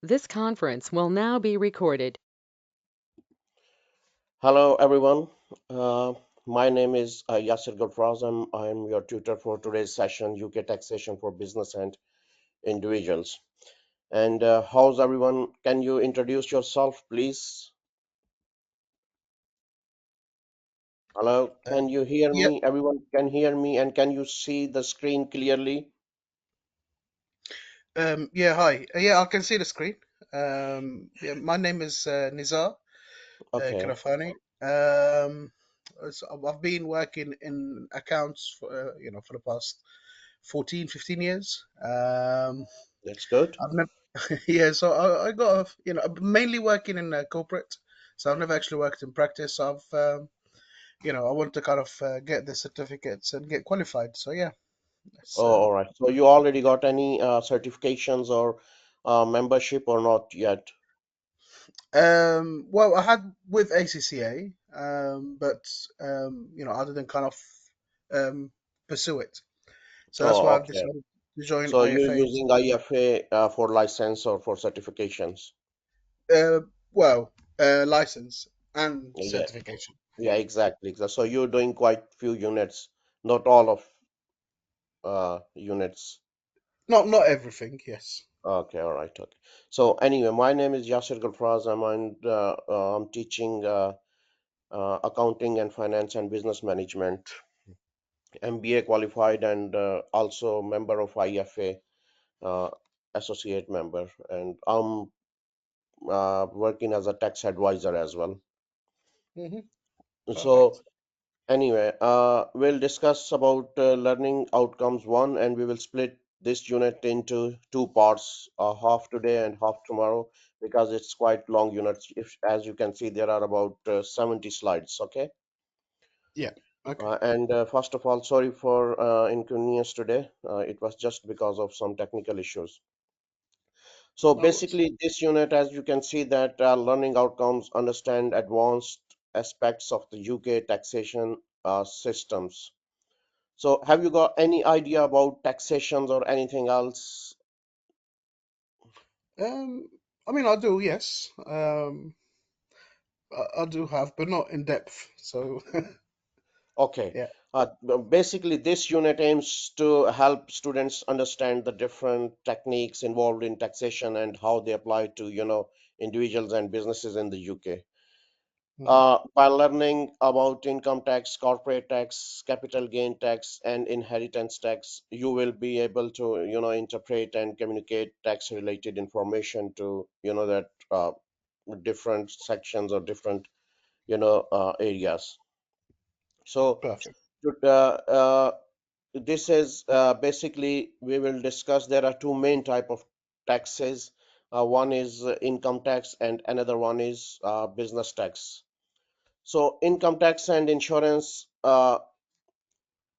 This conference will now be recorded. Hello, everyone. Uh, my name is Yasir Gulfraz. I'm your tutor for today's session, UK Taxation for Business and Individuals. And how's everyone? Can you introduce yourself, please? Hello, Uh, can you hear yeah, me? Everyone can hear me, and can you see the screen clearly? yeah, hi. Yeah, I can see the screen. Yeah, my name is Nizar Okay, Karafani. I've been working in accounts for, for the past 14, 15 years. that's good. I've never, yeah, so I got, I'm mainly working in corporate. So I've never actually worked in practice. I want to kind of get the certificates and get qualified. So yeah, Oh, that's all right. So you already got any certifications or membership or not yet? Well, I had with ACCA, but I didn't kind of um, pursue it. So that's Oh, why I've okay. decided to join So you're IFA. using IFA for license or for certifications? Uh, well, license and Yeah. certification. Yeah, Yeah, exactly. So you're doing quite few units, not all of units. not everything. Yes. Okay, all right, okay. So anyway, my name is Yasir Gulfraz. I'm teaching accounting and finance and business management, MBA qualified, and also member of IFA, uh, associate member, and I'm working as a tax advisor as well. So Perfect. anyway, we'll discuss about learning outcomes one, and we will split this unit into two parts, half today and half tomorrow, because it's quite long units. If, as you can see, there are about 70 slides. Okay. Yeah. Okay. And first of all, sorry for inconvenience today. It was just because of some technical issues. So No worries. basically, this unit, as you can see, that learning outcomes understand advanced aspects of the UK taxation systems. So, have you got any idea about taxations or anything else? Um, I mean, I do. Yes. I do have, but not in depth. So Okay. yeah. Basically, this unit aims to help students understand the different techniques involved in taxation and how they apply to, individuals and businesses in the UK. Hmm. By learning about income tax, corporate tax, capital gain tax, and inheritance tax, you will be able to, interpret and communicate tax-related information to, that different sections or different, areas. So, Perfect. to- this is basically we will discuss. There are two main type of taxes. One is income tax, and another one is business tax. So income tax and insurance,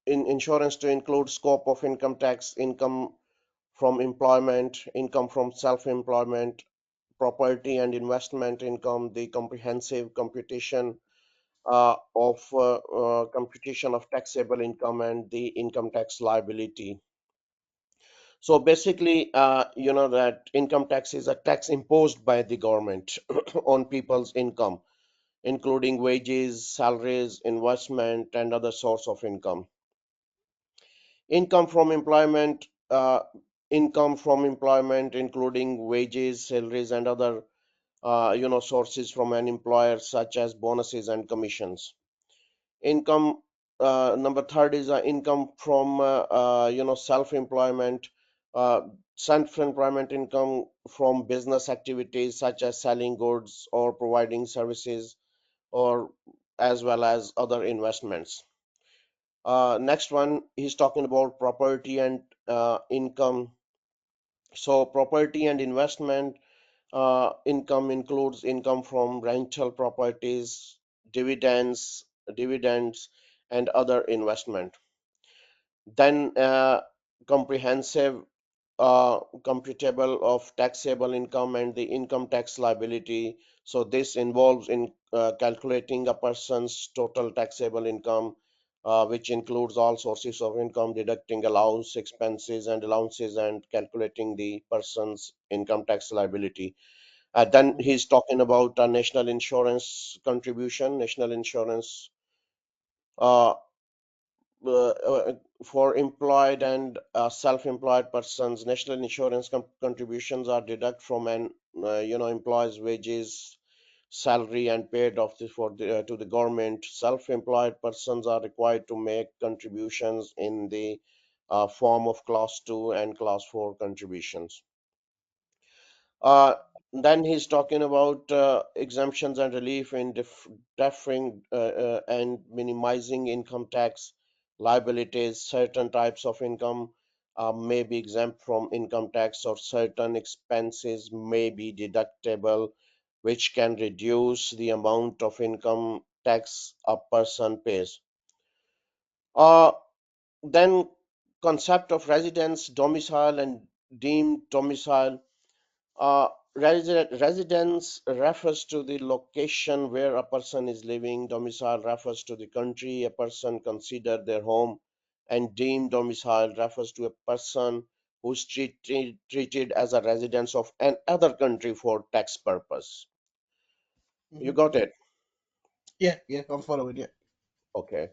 in insurance to include scope of income tax, income from employment, income from self-employment, property and investment income, the comprehensive computation computation of taxable income and the income tax liability. So basically, that income tax is a tax imposed by the government on people's income, including wages, salaries, investment, and other source of income. Income from employment, income from employment, including wages, salaries, and other sources from an employer, such as bonuses and commissions. Income number third is income from self-employment, uh, self-employment income from business activities such as selling goods or providing services, or as well as other investments. Next one, he's talking about property and income. So property and investment income includes income from rental properties, dividends, and other investment. Then comprehensive computable of taxable income and the income tax liability. So this involves in calculating a person's total taxable income, which includes all sources of income, deducting allowance, expenses, and allowances, and calculating the person's income tax liability. Then Mhm. he's talking about national insurance contribution, national insurance uh, for employed and self-employed persons. National insurance contributions are deducted from an employee's wages, salary, and paid off to the government. Self-employed persons are required to make contributions in the form of class 2 and class 4 contributions. Uh, then he's talking about exemptions and relief in deferring and minimizing income tax liabilities. Certain types of income may be exempt from income tax, or certain expenses may be deductible, which can reduce the amount of income tax a person pays. Uh, then concept of residence, domicile, and deemed domicile. Residence refers to the location where a person is living. Domicile refers to the country a person considered their home, and deemed domicile refers to a person who's treated as a resident of another country for tax purpose. You Mhm. got it? Yeah, yeah, I'm following. Yeah, Okay.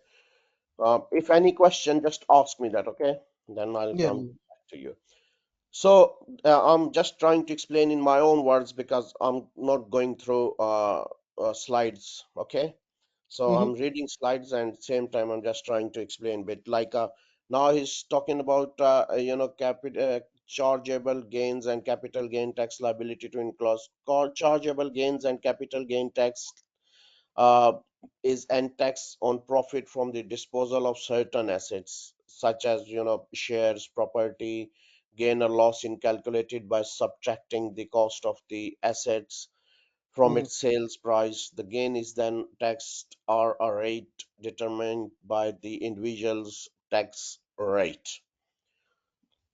If any question, just ask me that. Okay, then I'll yeah, come back to you. So I'm just trying to explain in my own words because I'm not going through slides. Okay, so mm-hmm. I'm reading slides and same time I'm just trying to explain bit like now he's talking about chargeable gains and capital gain tax liability to enclose chargeable gains and capital gain tax uh, is and tax on profit from the disposal of certain assets such as shares, property. Gain or loss in calculated by subtracting the cost of the assets from Mm-hmm. its sales price. The gain is then taxed or a rate determined by the individual's tax rate.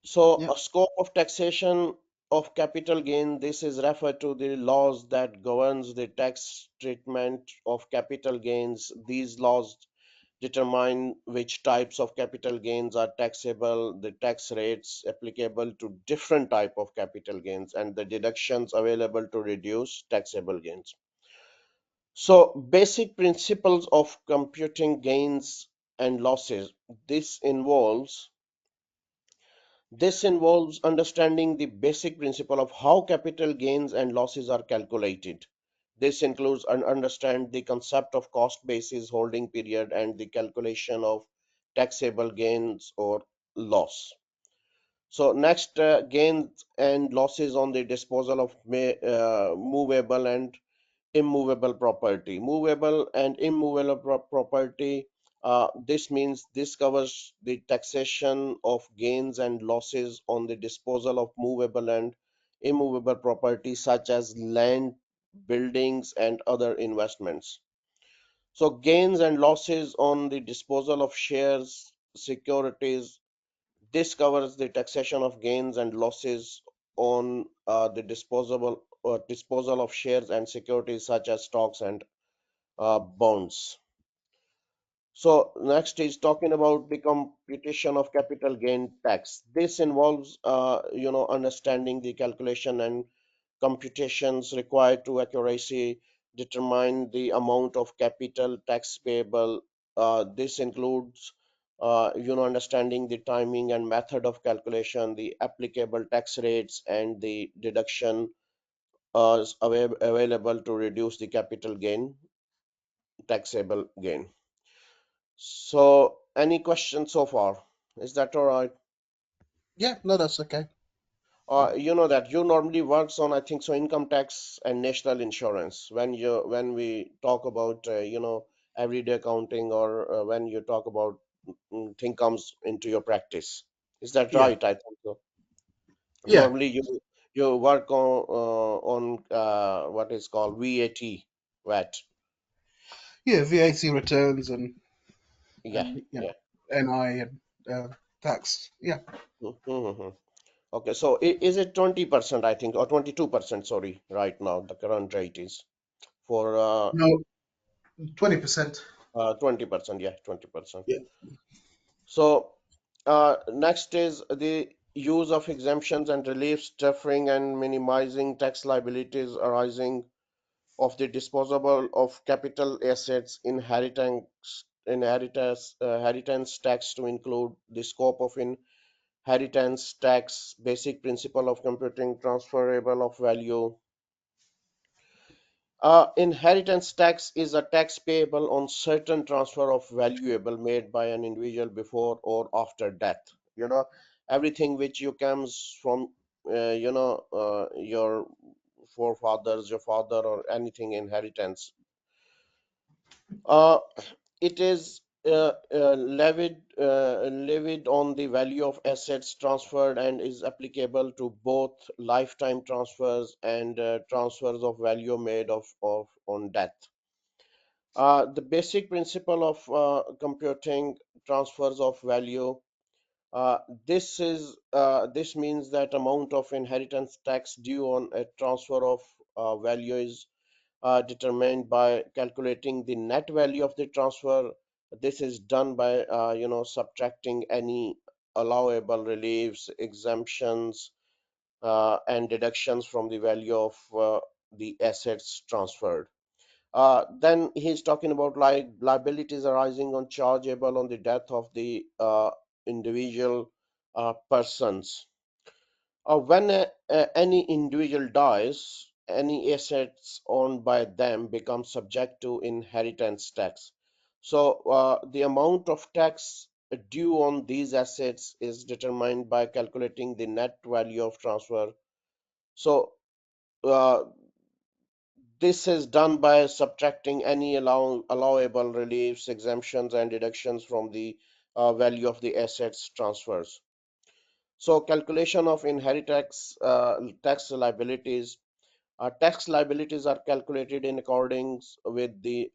So, Yeah, a scope of taxation of capital gain, this is referred to the laws that governs the tax treatment of capital gains. These laws determine which types of capital gains are taxable, the tax rates applicable to different type of capital gains, and the deductions available to reduce taxable gains. So, basic principles of computing gains and losses. This involves This involves understanding the basic principle of how capital gains and losses are calculated. This includes understand the concept of cost basis, holding period, and the calculation of taxable gains or loss. So next, gains and losses on the disposal of movable and immovable property. Movable and immovable property, this means this covers the taxation of gains and losses on the disposal of movable and immovable property such as land, buildings, and other investments. So gains and losses on the disposal of shares, securities, this covers the taxation of gains and losses on the disposal of shares and securities such as stocks and bonds. So next is talking about the computation of capital gain tax. This involves, understanding the calculation and computations required to accuracy determine the amount of capital tax payable. This includes, understanding the timing and method of calculation, the applicable tax rates, and the deduction available to reduce the capital gain, taxable gain. So, any questions so far? Is that all right? yeah. No, that's okay. You know that you normally works on, I think so, income tax and national insurance when we talk about everyday accounting, or when you talk about thing comes into your practice. Is that Yeah, right? I think so. yeah, Normally you work on what is called VAT, VAT. yeah. VAT returns Yeah, and yeah. NI and tax. Yeah. Mhm. Okay, so is it 20%, I think, or 22%, sorry, right now, the current rate is for No, 20%. 20%, yeah, 20%. Yeah. So next is the use of exemptions and reliefs, deferring and minimizing tax liabilities arising of the disposal of capital assets, inheritance tax to include the scope of inheritance tax, basic principle of computing transferable of value. Inheritance tax is a tax payable on certain transfer of valuable made by an individual before or after death. You know, everything which you comes from, your forefathers, your father, or anything inheritance. Uh, it is levied on the value of assets transferred and is applicable to both lifetime transfers and transfers of value made of on death. The basic principle of computing transfers of value. Uh, this means that amount of inheritance tax due on a transfer of value is determined by calculating the net value of the transfer. This is done by subtracting any allowable reliefs, exemptions, and deductions from the value of the assets transferred. Then he's talking about like liabilities arising on chargeable on the death of the individual persons. When any individual dies, any assets owned by them become subject to inheritance tax. So the amount of tax due on these assets is determined by calculating the net value of transfer. So uh, this is done by subtracting any allowable reliefs, exemptions, and deductions from the value of the assets transfers. So calculation of inheritance tax liabilities. Tax liabilities are calculated in accordance with the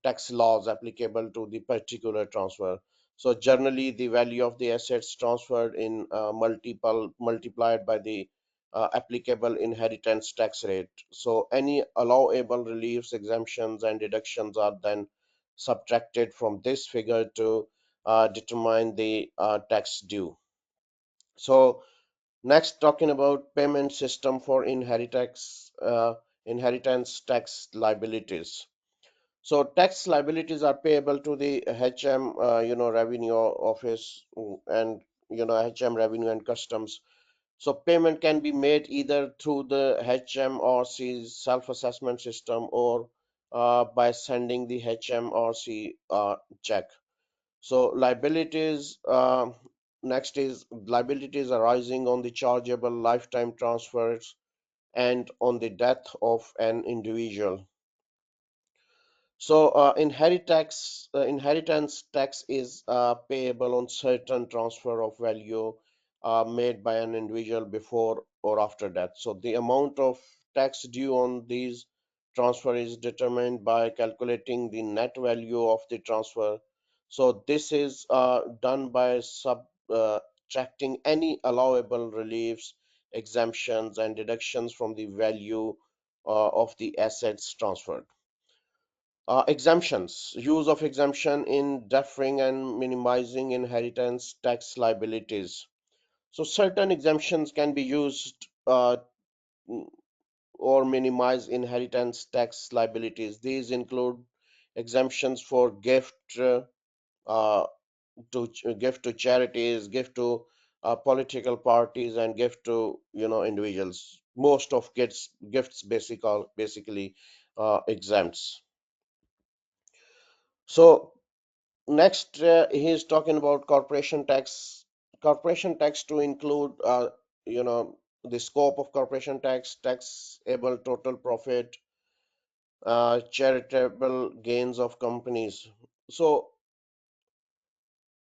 tax laws applicable to the particular transfer. So generally, the value of the assets transferred in multiplied by the applicable inheritance tax rate. So any allowable reliefs, exemptions, and deductions are then subtracted from this figure to determine the tax due. So next, talking about payment system for inheritance tax liabilities. So tax liabilities are payable to the HM, Revenue Office, and HM Revenue and Customs. So payment can be made either through the HMRC's self-assessment system or by sending the HMRC check. So liabilities, next is liabilities arising on the chargeable lifetime transfers and on the death of an individual. So inheritance tax is payable on certain transfer of value made by an individual before or after death. So the amount of tax due on these transfer is determined by calculating the net value of the transfer. So this is done by subtracting any allowable reliefs, exemptions, and deductions from the value of the assets transferred. Exemptions, use of exemption in deferring and minimizing inheritance tax liabilities. So certain exemptions can be used or minimize inheritance tax liabilities. These include exemptions for uh, gift to charities, gift to political parties, and gift to individuals. Most of gifts basically exempts. So next, he is talking about corporation tax. Corporation tax to include, you know, the scope of corporation tax, taxable total profit, charitable gains of companies. So,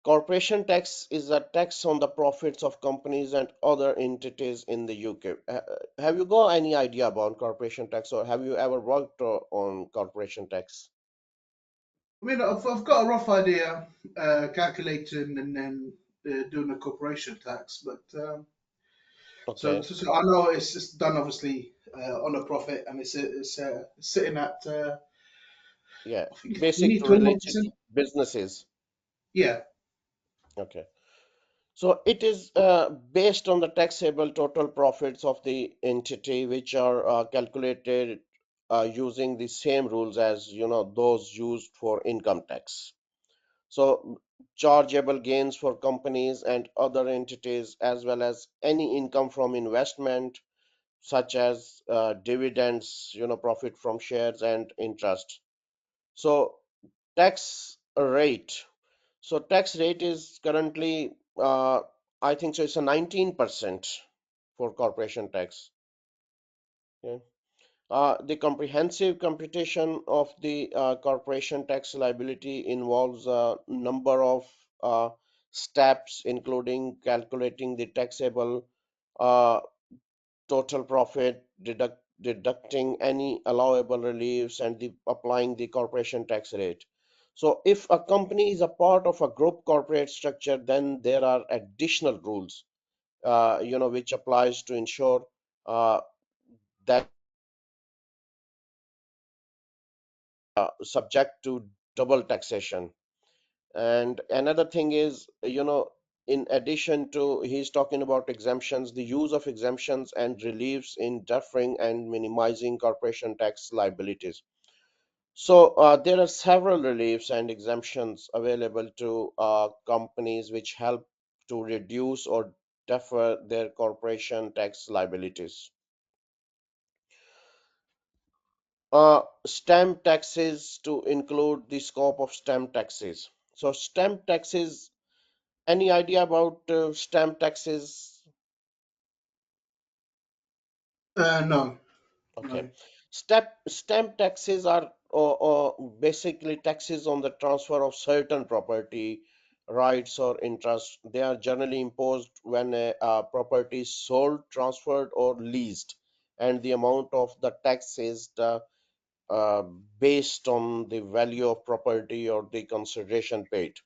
corporation tax is a tax on the profits of companies and other entities in the UK. Have you got any idea about corporation tax, or have you ever worked on corporation tax? I mean, I've got a rough idea, calculating and then doing the corporation tax, but Okay. so I know it's done obviously on a profit, and it's sitting at Yeah, I think it's basic only to related 21%. businesses. Yeah. Okay. So it is based on the taxable total profits of the entity, which are calculated using the same rules as those used for income tax. So chargeable gains for companies and other entities, as well as any income from investment, such as dividends, profit from shares and interest. So tax rate. So tax rate is currently, I think so it's a 19% for corporation tax. Yeah. The comprehensive computation of the corporation tax liability involves a number of uh, steps, including calculating the taxable uh, total profit, deducting any allowable reliefs, and applying the corporation tax rate. So, if a company is a part of a group corporate structure, then there are additional rules, which applies to ensure that subject to double taxation. And another thing is, in addition to he's talking about exemptions, the use of exemptions and reliefs in deferring and minimizing corporation tax liabilities. So there are several reliefs and exemptions available to companies which help to reduce or defer their corporation tax liabilities. Stamp taxes to include the scope of stamp taxes. So stamp taxes, any idea about stamp taxes? No, Okay. no. Stamp taxes are basically taxes on the transfer of certain property rights or interests. They are generally imposed when a property is sold, transferred, or leased, and the amount of the tax is uh, based on the value of property or the consideration paid.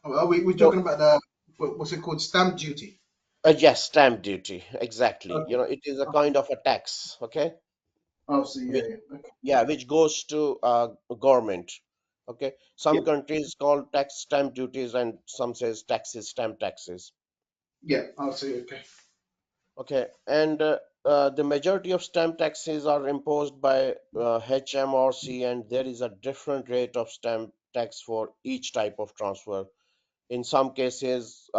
Are we So, talking about the what's it called? Stamp duty. yes, stamp duty, exactly. Okay. It is a Okay. kind of a tax, okay? Oh, see, yeah, which yeah. Okay. yeah, which goes to government. Okay, Yeah, some countries call tax stamp duties and some says taxes, stamp taxes. yeah. I'll see. Okay. Okay, and the majority of stamp taxes are imposed by HMRC, and there is a different rate of stamp tax for each type of transfer. In some cases,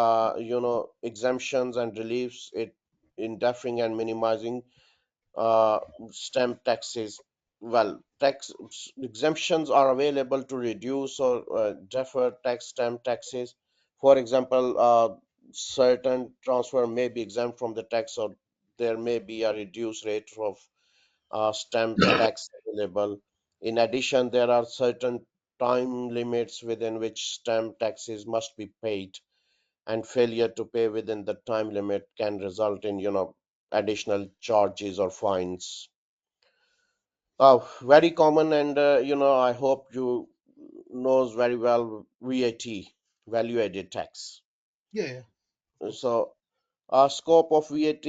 exemptions and reliefs it in deferring and minimizing uh, stamp taxes. Well, tax exemptions are available to reduce or defer tax stamp taxes. For example, certain transfer may be exempt from the tax, or there may be a reduced rate of stamp tax available. In addition, there are certain time limits within which stamp taxes must be paid, and failure to pay within the time limit can result in, additional charges or fines. Very common, and I hope you knows very well VAT, value added tax. Yeah, yeah. Of course. So, scope of VAT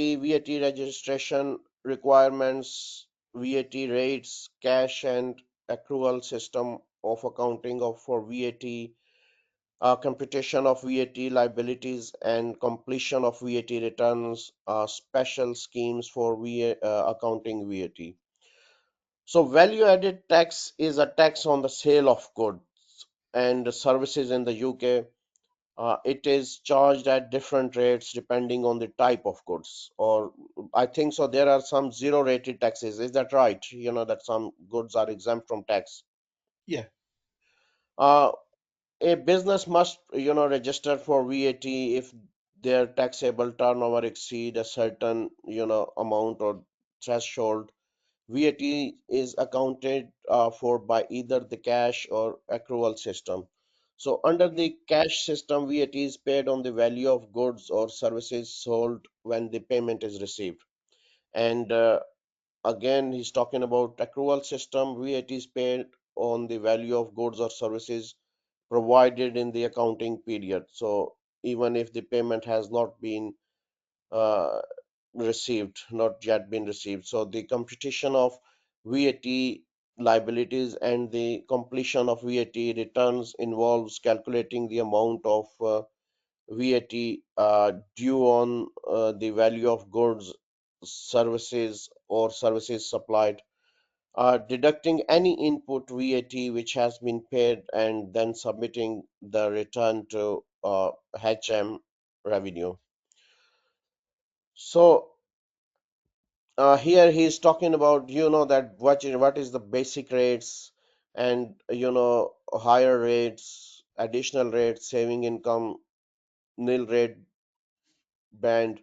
registration requirements, VAT rates, cash and accrual system of accounting of for VAT, computation of VAT liabilities, and completion of VAT returns, special schemes for accounting VAT. So, value added tax is a tax on the sale of goods and services in the UK. It is charged at different rates depending on the type of goods. Or I think so, there are some zero rated taxes. Is that right? That some goods are exempt from tax. Yeah, Uh, a business must, register for VAT if their taxable turnover exceed a certain, amount or threshold. VAT is accounted for by either the cash or accrual system. So, under the cash system, VAT is paid on the value of goods or services sold when the payment is received. And again, he's talking about accrual system. VAT is paid on the value of goods or services provided in the accounting period. So, even if the payment has not been uh, received, not yet been received. So the computation of VAT liabilities, and the completion of VAT returns involves calculating the amount of VAT due on the value of goods, services, or services supplied, deducting any input VAT which has been paid, and then submitting the return to HM revenue. So here he's talking about, that what is the basic rates, and higher rates, additional rates, saving income, nil rate band,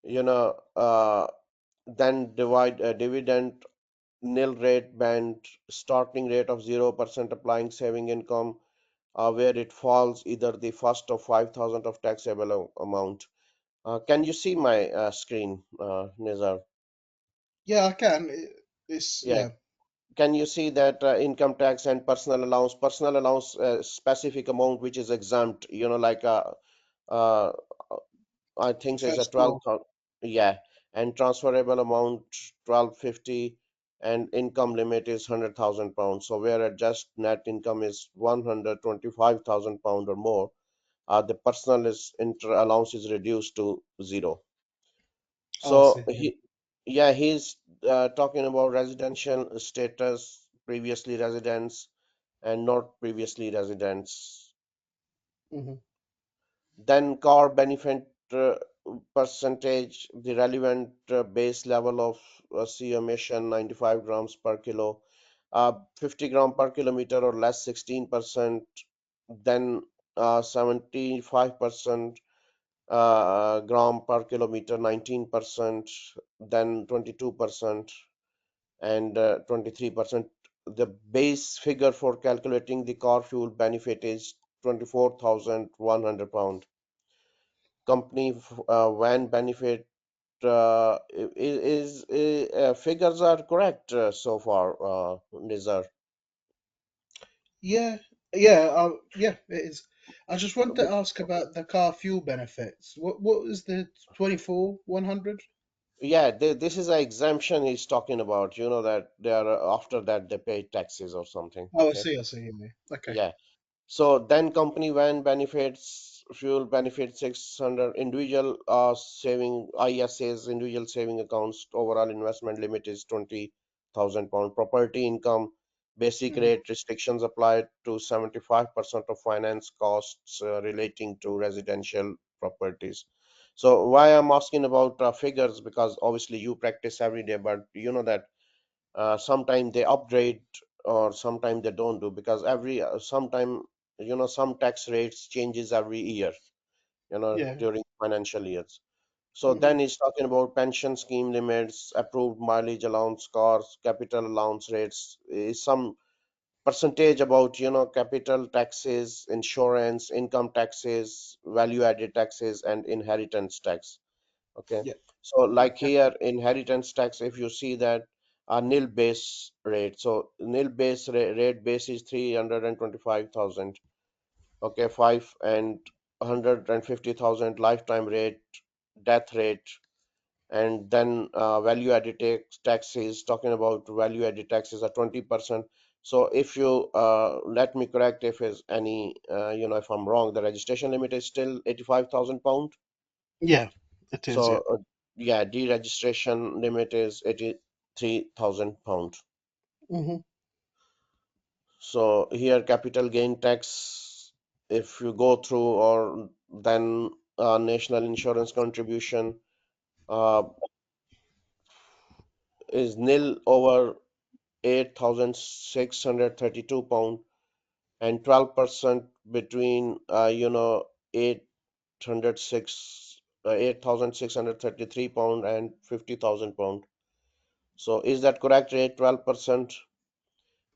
you know then divide dividend, nil rate band, starting rate of 0% applying saving income, where it falls either the first of 5,000 of taxable amount. Can you see my screen, Nizar? Yeah, I can. It's Yeah. yeah, Can you see that income tax and personal allowance specific amount which is exempt, like uh, I think is a first law. 12,000, yeah, and transferable amount 1250, and income limit is £100,000. So where a just net income is £125,000 or more, the personal is inter allowance is reduced to zero. Oh, I see. So Yeah. yeah, he's talking about residential status, previously residents and not previously residents. Hmm. Then car benefit percentage, the relevant base level of CO emission 95 grams per kilo, 50 gram per kilometer or less 16%, then 75% gram per kilometer 19%, then 22% and 23%. The base figure for calculating the car fuel benefit is £24,100. Company van benefit figures are correct so far, Nizar. Yeah, yeah, it is. I just want to ask about the car fuel benefits. What was the 24/100? Yeah, this is an exemption he's talking about. You know that they are after that they pay taxes or something. Oh, I Okay, see. I see. Yeah. Okay. yeah. So then company van benefits, fuel benefits 600, individual saving ISAs, individual saving accounts, overall investment limit is £20,000. Property income, basic Hmm. rate restrictions applied to 75% of finance costs relating to residential properties. So why I'm asking about figures, because obviously you practice every day, but you know that sometimes they upgrade or sometimes they don't do, because every sometime some tax rates changes every year, Yeah. during financial years. So Hmm. then he's talking about pension scheme limits, approved mileage allowance, cars, capital allowance rates, is some percentage about capital taxes, insurance, income taxes, value added taxes, and inheritance tax. Okay, Yeah. so like Okay. here, inheritance tax, if you see that a nil base rate, so nil base rate base is 325,000. Okay, 150,000 lifetime rate, death rate, and then value added tax is talking about value added taxes are 20%. So if you let me correct if is any if I'm wrong, the registration limit is still £85,000. Yeah, it is. Yeah. So, yeah, deregistration limit is £83,000. Hmm. So here capital gain tax, if you go through, or then national insurance contribution uh, is nil over £8,632, and 12% between 8,633 pound and £50,000. So is that correct rate, 12%?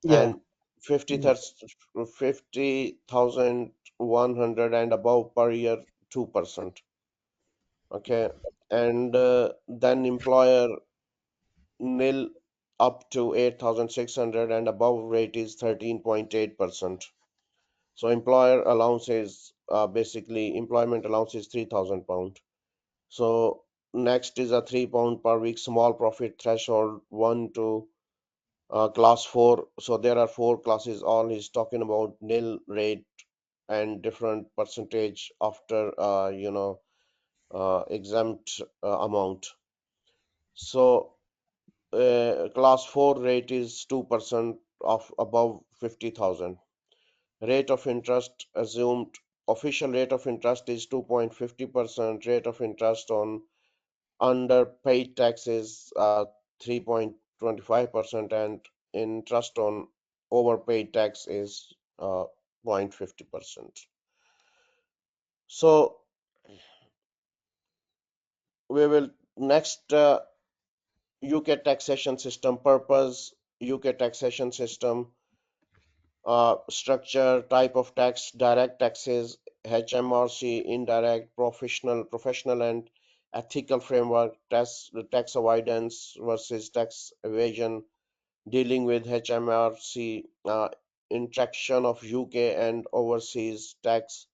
Yeah. And 50, Yeah. 50,100 and above per year, 2%. Okay. And then employer nil up to 8,600 and above rate is 13.8%. So employer allowance is basically employment allowance is £3,000. So next is a £3 per week small profit threshold, 1 to Class 4, so there are four classes. All is talking about nil rate and different percentage after exempt amount. So class 4 rate is 2% of above 50,000. Rate of interest assumed, official rate of interest is 2.50%. Rate of interest on underpaid taxes 3.25%, and interest on overpaid tax is 0.50%. So we will next UK taxation system purpose, UK taxation system structure, type of tax, direct taxes, HMRC, indirect, professional and ethical framework, tax avoidance versus tax evasion, dealing with HMRC, interaction of UK and overseas tax,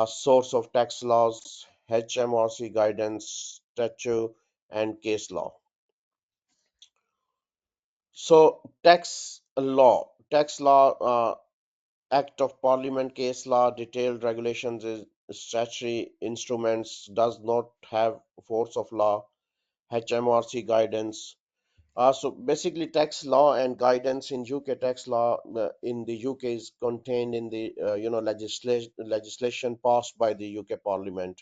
source of tax laws, HMRC guidance, statute, and case law. So, tax law, Act of Parliament, case law, detailed regulations is statutory instruments, does not have force of law, HMRC guidance. So basically, tax law and guidance in UK tax law in the UK is contained in the legislation passed by the UK Parliament,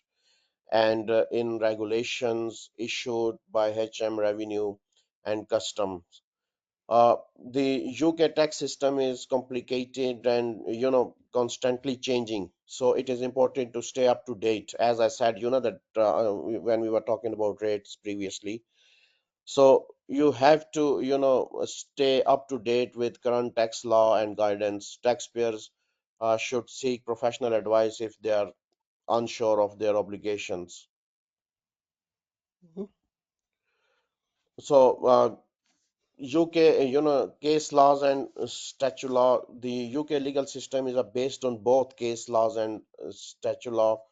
and in regulations issued by HM Revenue and Customs. The UK tax system is complicated and constantly changing, so it is important to stay up to date. As I said, that when we were talking about rates previously, so you have to, stay up to date with current tax law and guidance. Taxpayers should seek professional advice if they are unsure of their obligations. Mhm. So UK, case laws and statute law. The UK legal system is based on both case laws and statute law.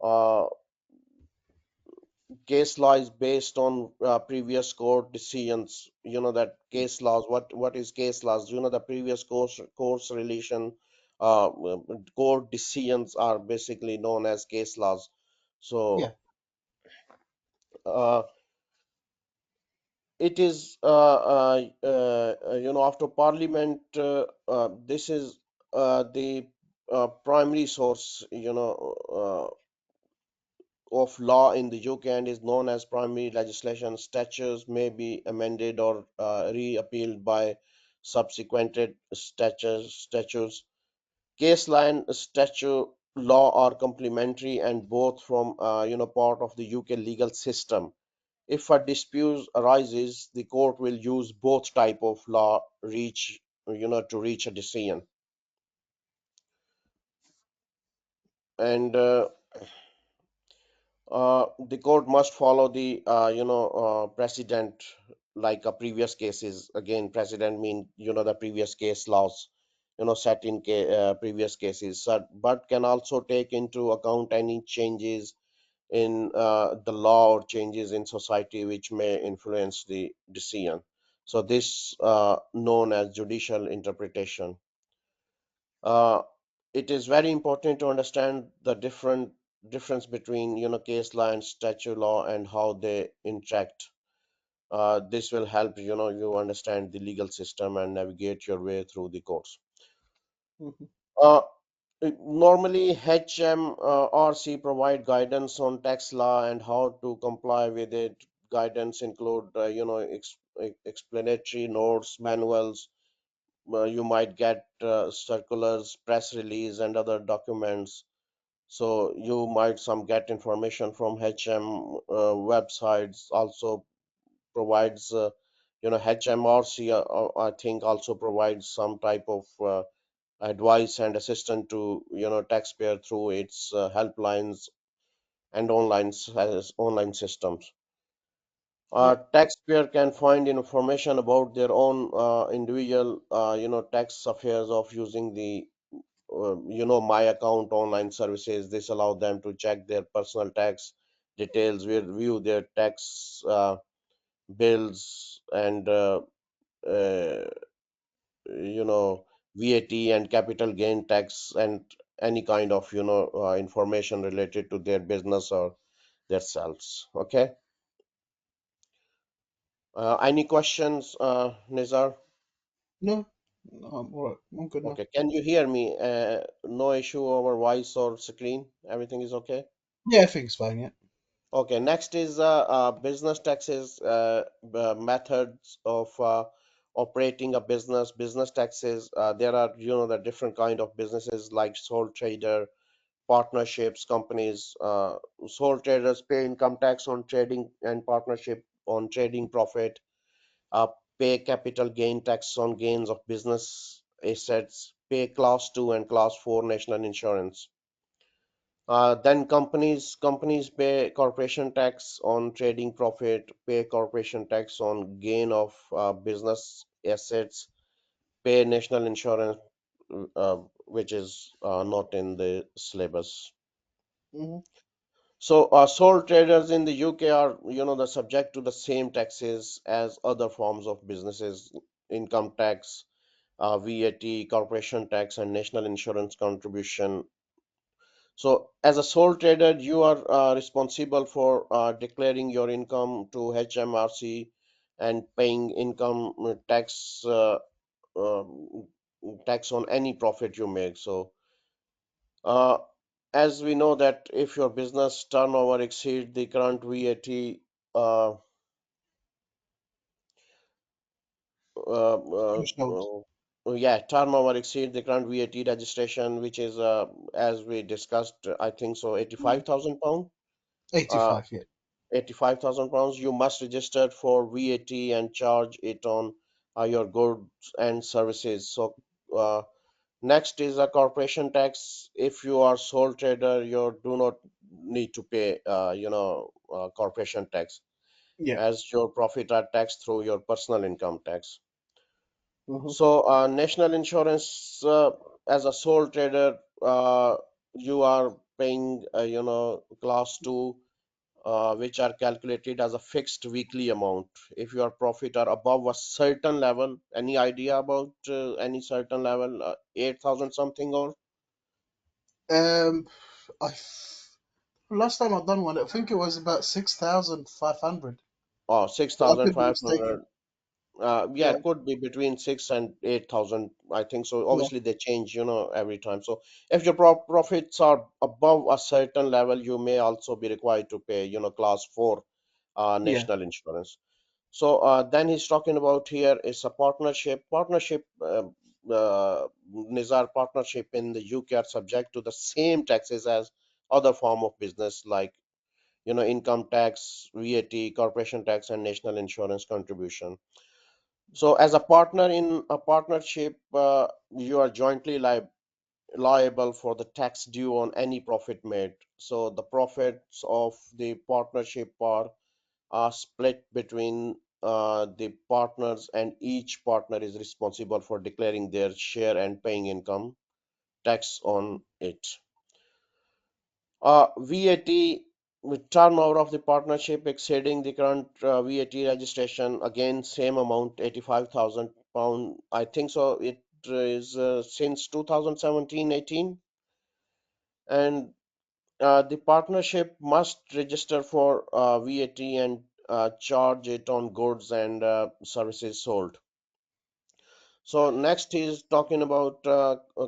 Uh, Case law is based on previous court decisions. That case laws, what is case laws? The previous course relation court decisions are basically known as case laws. Yeah. So uh, it is after Parliament, this is the primary source of law in the UK, and is known as primary legislation. Statutes may be amended or re-appealed by subsequent statutes. Case law and statute law are complementary and both from part of the UK legal system. If a dispute arises, the court will use both type of law to reach a decision. And the court must follow the precedent, like a previous cases. Again, precedent mean the previous case laws set in previous cases, so, but can also take into account any changes in the law or changes in society which may influence the decision. So this known as judicial interpretation. uh, it is very important to understand the difference between case law and statute law and how they interact. This will help you understand the legal system and navigate your way through the courts. Mhm. uh, Normally HMRC provide guidance on tax law and how to comply with it. Guidance include explanatory notes, manuals. You might get circulars, press release, and other documents. So you might some get information from HM websites. Also provides HMRC, I think also provides some type of advice and assistance to taxpayer through its helplines and online systems. Yeah. Taxpayer can find information about their own individual tax affairs of using the my account online services. This allow them to check their personal tax details, view their tax bills, and uh, VAT and capital gain tax and any kind of information related to their business or their sales. Okay. Any questions, Nizar? No, no, I'm all right. I'm good now. Okay. Can you hear me? No issue over voice or screen. Everything is okay. Yeah, I think it's fine. Yeah. Okay, next is business taxes, methods of operating a business. Business taxes, there are, the different kind of businesses like sole trader, partnerships, companies. Sole traders pay income tax on trading and partnership on trading profit, uh, pay capital gain tax on gains of business assets, pay class 2 and class 4 national insurance. Then companies pay corporation tax on trading profit, pay corporation tax on gain of business assets, pay national insurance, which is not in the syllabus. Hmm. So sole traders in the UK are, the subject to the same taxes as other forms of businesses: income tax, VAT, corporation tax, and national insurance contribution. So, as a sole trader, you are responsible for declaring your income to HMRC and paying income um, tax on any profit you make. So, uh, as we know that if your business turnover exceeds the current VAT, uh, uh, uh, Threshold. yeah, turnover exceeds the current VAT registration, which is, as we discussed, I think so, 85,000 pound. Uh, 85. Yeah. 85,000 pounds, you must register for VAT and charge it on your goods and services. So, uh, next is a corporation tax. If you are sole trader, you do not need to pay, corporation tax, Yeah. as your profit are taxed through your personal income tax. Hmm. So, national insurance, as a sole trader, you are paying, class two, which are calculated as a fixed weekly amount. If your profit are above a certain level, any idea about any certain level, 8,000 something Um, last time I've done one, I think it was about 6,500. or I could be mistaken. 6,500? Yeah, Yeah. could be between 6 and 8,000. I think so. Yeah. Obviously, they change, every time. So, if your profits are above a certain level, you may also be required to pay, class four Yeah. national insurance. So then he's talking about here is a partnership. Nizar, partnership in the UK are subject to the same taxes as other form of business like income tax, VAT, corporation tax, and national insurance contribution. So as a partner in a partnership, you are jointly liable for the tax due on any profit made. So the profits of the partnership are split between the partners, and each partner is responsible for declaring their share and paying income tax on it. VAT, with turnover of the partnership exceeding the current VAT registration, again same amount, 85,000 pound. I think so. It is since 2017-18, and the partnership must register for VAT and charge it on goods and services sold. So next is talking about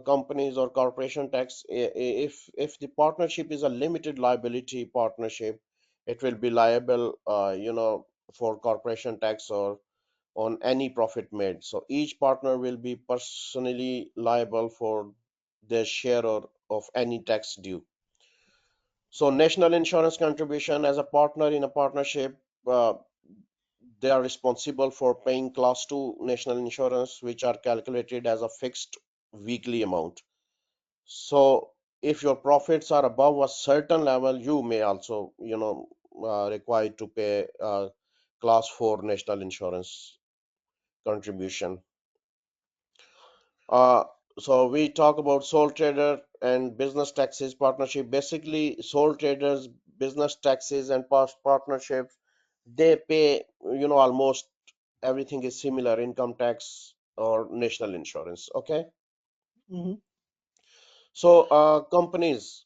companies or corporation tax. If the partnership is a limited liability partnership, it will be liable, for corporation tax or on any profit made. So each partner will be personally liable for their share of any tax due. So national insurance contribution, as a partner in a partnership, uh, they are responsible for paying class 2 national insurance, which are calculated as a fixed weekly amount. So if your profits are above a certain level, you may also, required to pay class 4 national insurance contribution. Uh, so we talk about sole trader and business taxes partnership. Basically, sole traders, business taxes, and past partnerships, they pay, almost everything is similar, income tax or national insurance. Okay. Hmm. So companies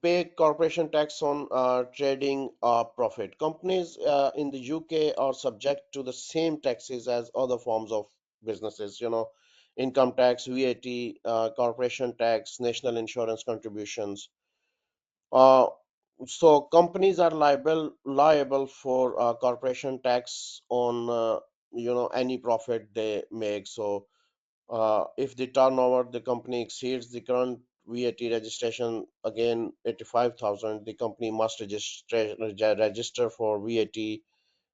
pay corporation tax on trading profit. Companies in the UK are subject to the same taxes as other forms of businesses, income tax, VAT, corporation tax, national insurance contributions. Uh, so companies are liable for corporation tax on any profit they make. So if the turnover the company exceeds the current VAT registration, again 85,000, the company must register for VAT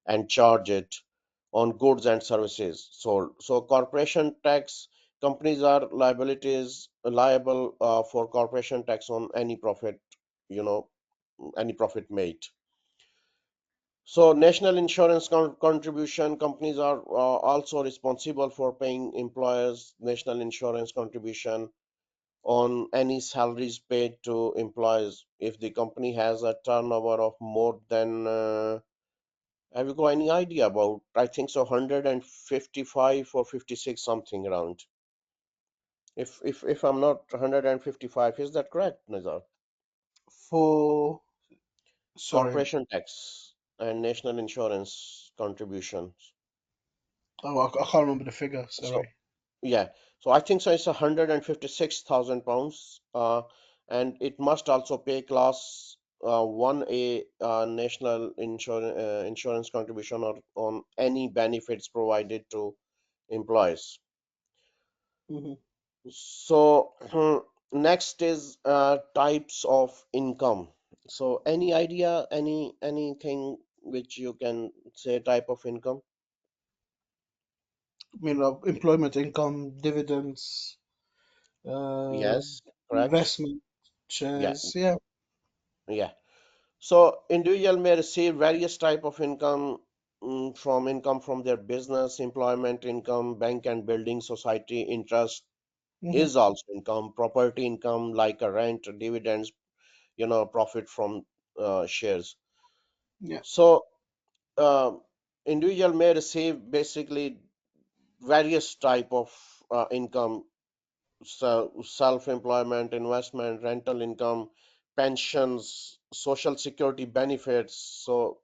and charge it on goods and services sold. So corporation tax, companies are liable for corporation tax on any profit, you know, any profit made. So national insurance contribution, companies are also responsible for paying employers national insurance contribution on any salaries paid to employees if the company has a turnover of more than have you got any idea about, I think so, 155 or 56 something around, if I'm not 155, is that correct, Nizar? For sorry, Corporation tax and national insurance contributions. oh, I can't remember the figure. So Sorry. yeah, so I think so it's 156,000 pounds, and it must also pay class 1A national insurance contribution or on any benefits provided to employees. Hmm. So next is types of income. So any idea, anything which you can say type of income? I mean, employment income, dividends, uh, Yes, correct. investment, Yeah, shares. Yeah. yeah. So individual may receive various type of income, from income from their business, employment income, bank and building society interest Hmm. is also income, property income like a rent, dividends, profit from shares. Yeah. So uh, individual may receive basically various type of income, so self-employment, investment, rental income, pensions, social security benefits. So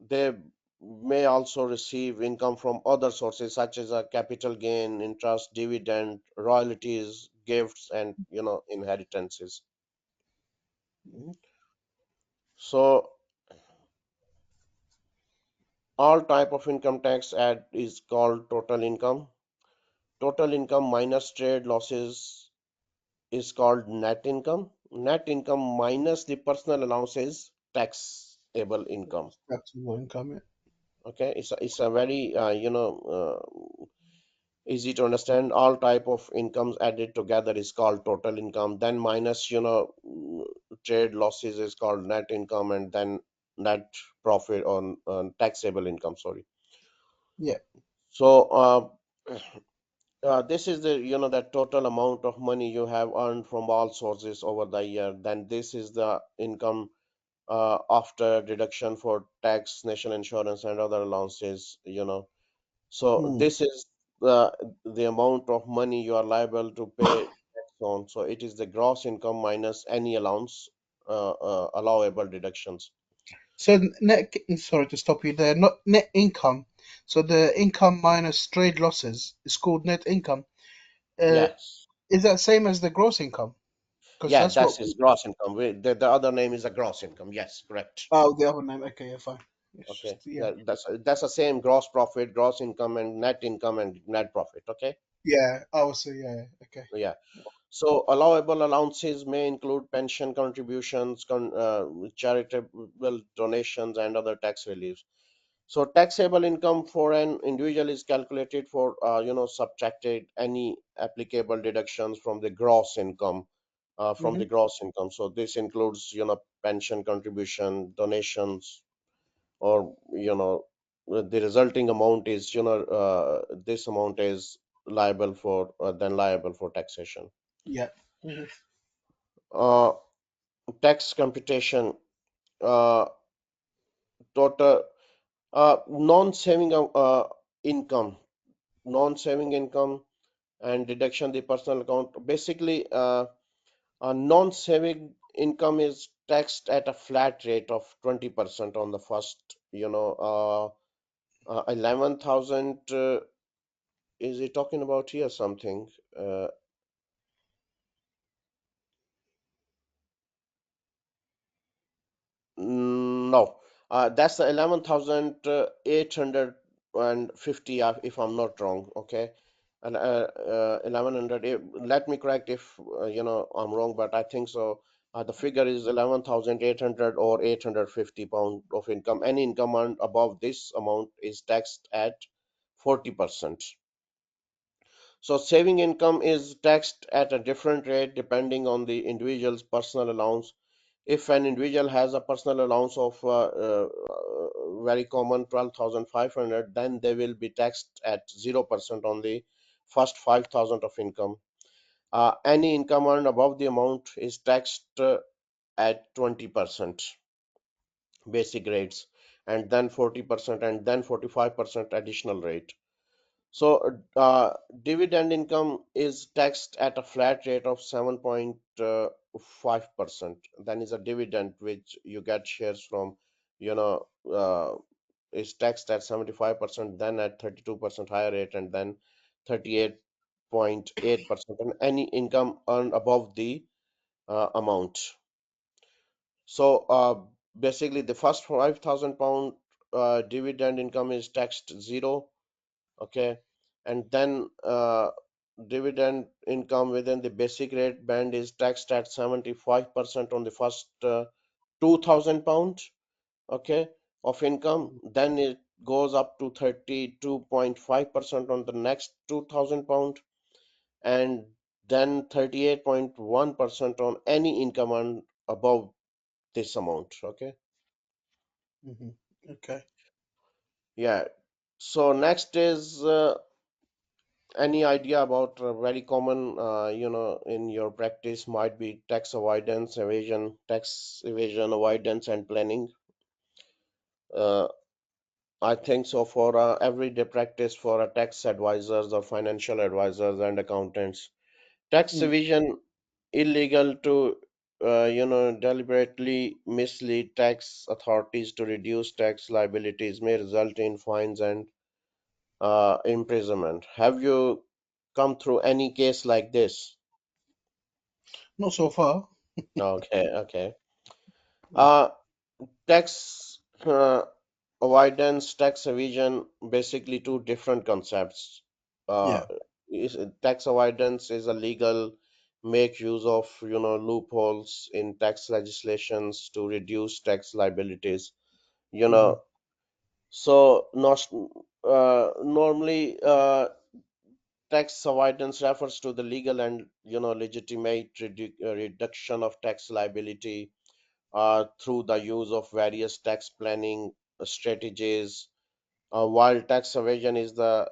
they may also receive income from other sources such as a capital gain, interest, dividend, royalties, gifts, and inheritances. Hmm. So all type of income tax add is called total income. Total income minus trade losses is called net income. Net income minus the personal allowance is taxable income. Taxable income. Yeah. Okay, it's a very easy to understand. All type of incomes added together is called total income. Then minus trade losses is called net income, and then net profit on taxable income. Sorry. Yeah. So this is the that total amount of money you have earned from all sources over the year. Then this is the income after deduction for tax, national insurance, and other allowances. So Mm. this is the amount of money you are liable to pay tax on. So it is the gross income minus any allowable deductions. So sorry to stop you there. Not net income. So the income minus trade losses is called net income. Uh, Yes. is that same as the gross income? Because Yeah, that's what. that's his gross income. The other name is a gross income. Yes, correct. Oh, the other name. Okay, yeah, fine. It's Okay. just yeah, That's the same gross profit, gross income, and net profit. Okay. yeah. Oh, so yeah, yeah, okay. Yeah. So allowable allowances may include pension contributions, charitable donations, and other tax reliefs. So taxable income for an individual is calculated for subtracted any applicable deductions from the gross income, Hmm. So this includes pension contribution, donations, or the resulting amount is this amount is liable for taxation. Yeah. Hmm. Uh, tax computation, uh, total non-saving income, non-saving income, and deduction the personal account. Basically, a non-saving income is taxed at a flat rate of 20% on the first, 11,000. Is he talking about here something? Uh, no, that's the 11,850, if I'm not wrong. Okay, and 1100. Let me correct if I'm wrong, but I think so. The figure is 11,800 or 850 pound of income. Any income earned above this amount is taxed at 40%. So saving income is taxed at a different rate depending on the individual's personal allowance. If an individual has a personal allowance of very common 12,500, then they will be taxed at 0% on the first 5,000 of income. Any income earned above the amount is taxed at 20% basic rates, and then 40%, and then 45% additional rate. So, dividend income is taxed at a flat rate of 7.5%. Then is a dividend which you get shares from, you know, is taxed at 75%, then at 32% higher rate, and then 38.8%. And any income earned above the amount. So, basically, the first 5,000 pound dividend income is taxed zero. Okay, and then dividend income within the basic rate band is taxed at 75% on the first 2,000 pounds, okay, of income. Then it goes up to 32.5% on the next 2,000 pound, and then 38.1% on any income earned above this amount. Okay, Hmm. Okay. yeah. So next is any idea about very common, in your practice might be tax evasion, avoidance, and planning. Uh, I think so for everyday practice for tax advisors or financial advisors and accountants. Tax Mm. evasion illegal to, deliberately mislead tax authorities to reduce tax liabilities may result in fines and imprisonment. Have you come through any case like this? Not so far. Okay, okay. Mm. Uh, tax avoidance, tax evasion, basically two different concepts. Uh, Yeah. Tax avoidance is a legal make use of loopholes in tax legislations to reduce tax liabilities. You Hmm. know, so not normally tax avoidance refers to the legal and legitimate reduction of tax liability through the use of various tax planning strategies, while tax evasion is the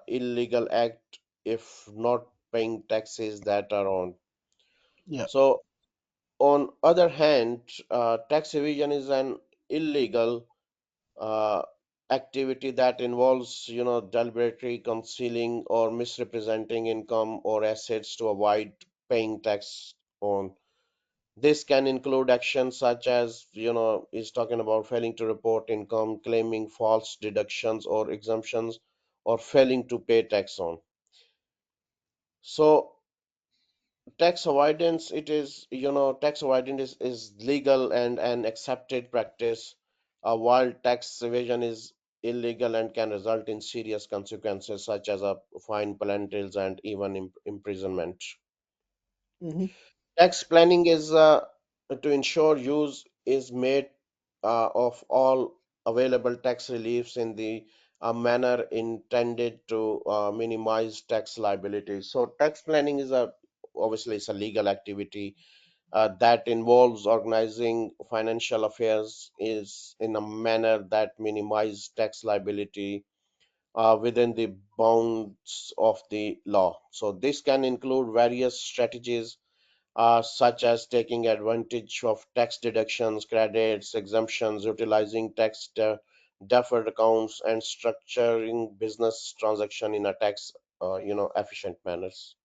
illegal act if not paying taxes that are on. Yeah. So, on other hand, tax evasion is an illegal uh, activity that involves, deliberately concealing or misrepresenting income or assets to avoid paying tax on. This can include actions such as, is talking about failing to report income, claiming false deductions or exemptions, or failing to pay tax on. So, tax avoidance, tax avoidance is legal and an accepted practice, while tax evasion is illegal and can result in serious consequences such as a fine, penalties, and even imprisonment. Hmm. Tax planning is to ensure use is made of all available tax reliefs in the manner intended to minimize tax liabilities. So, tax planning is a obviously it's a legal activity that involves organizing financial affairs is in a manner that minimize tax liability within the bounds of the law. So, this can include various strategies such as taking advantage of tax deductions, credits, exemptions, utilizing tax deferred accounts, and structuring business transaction in a tax efficient manners.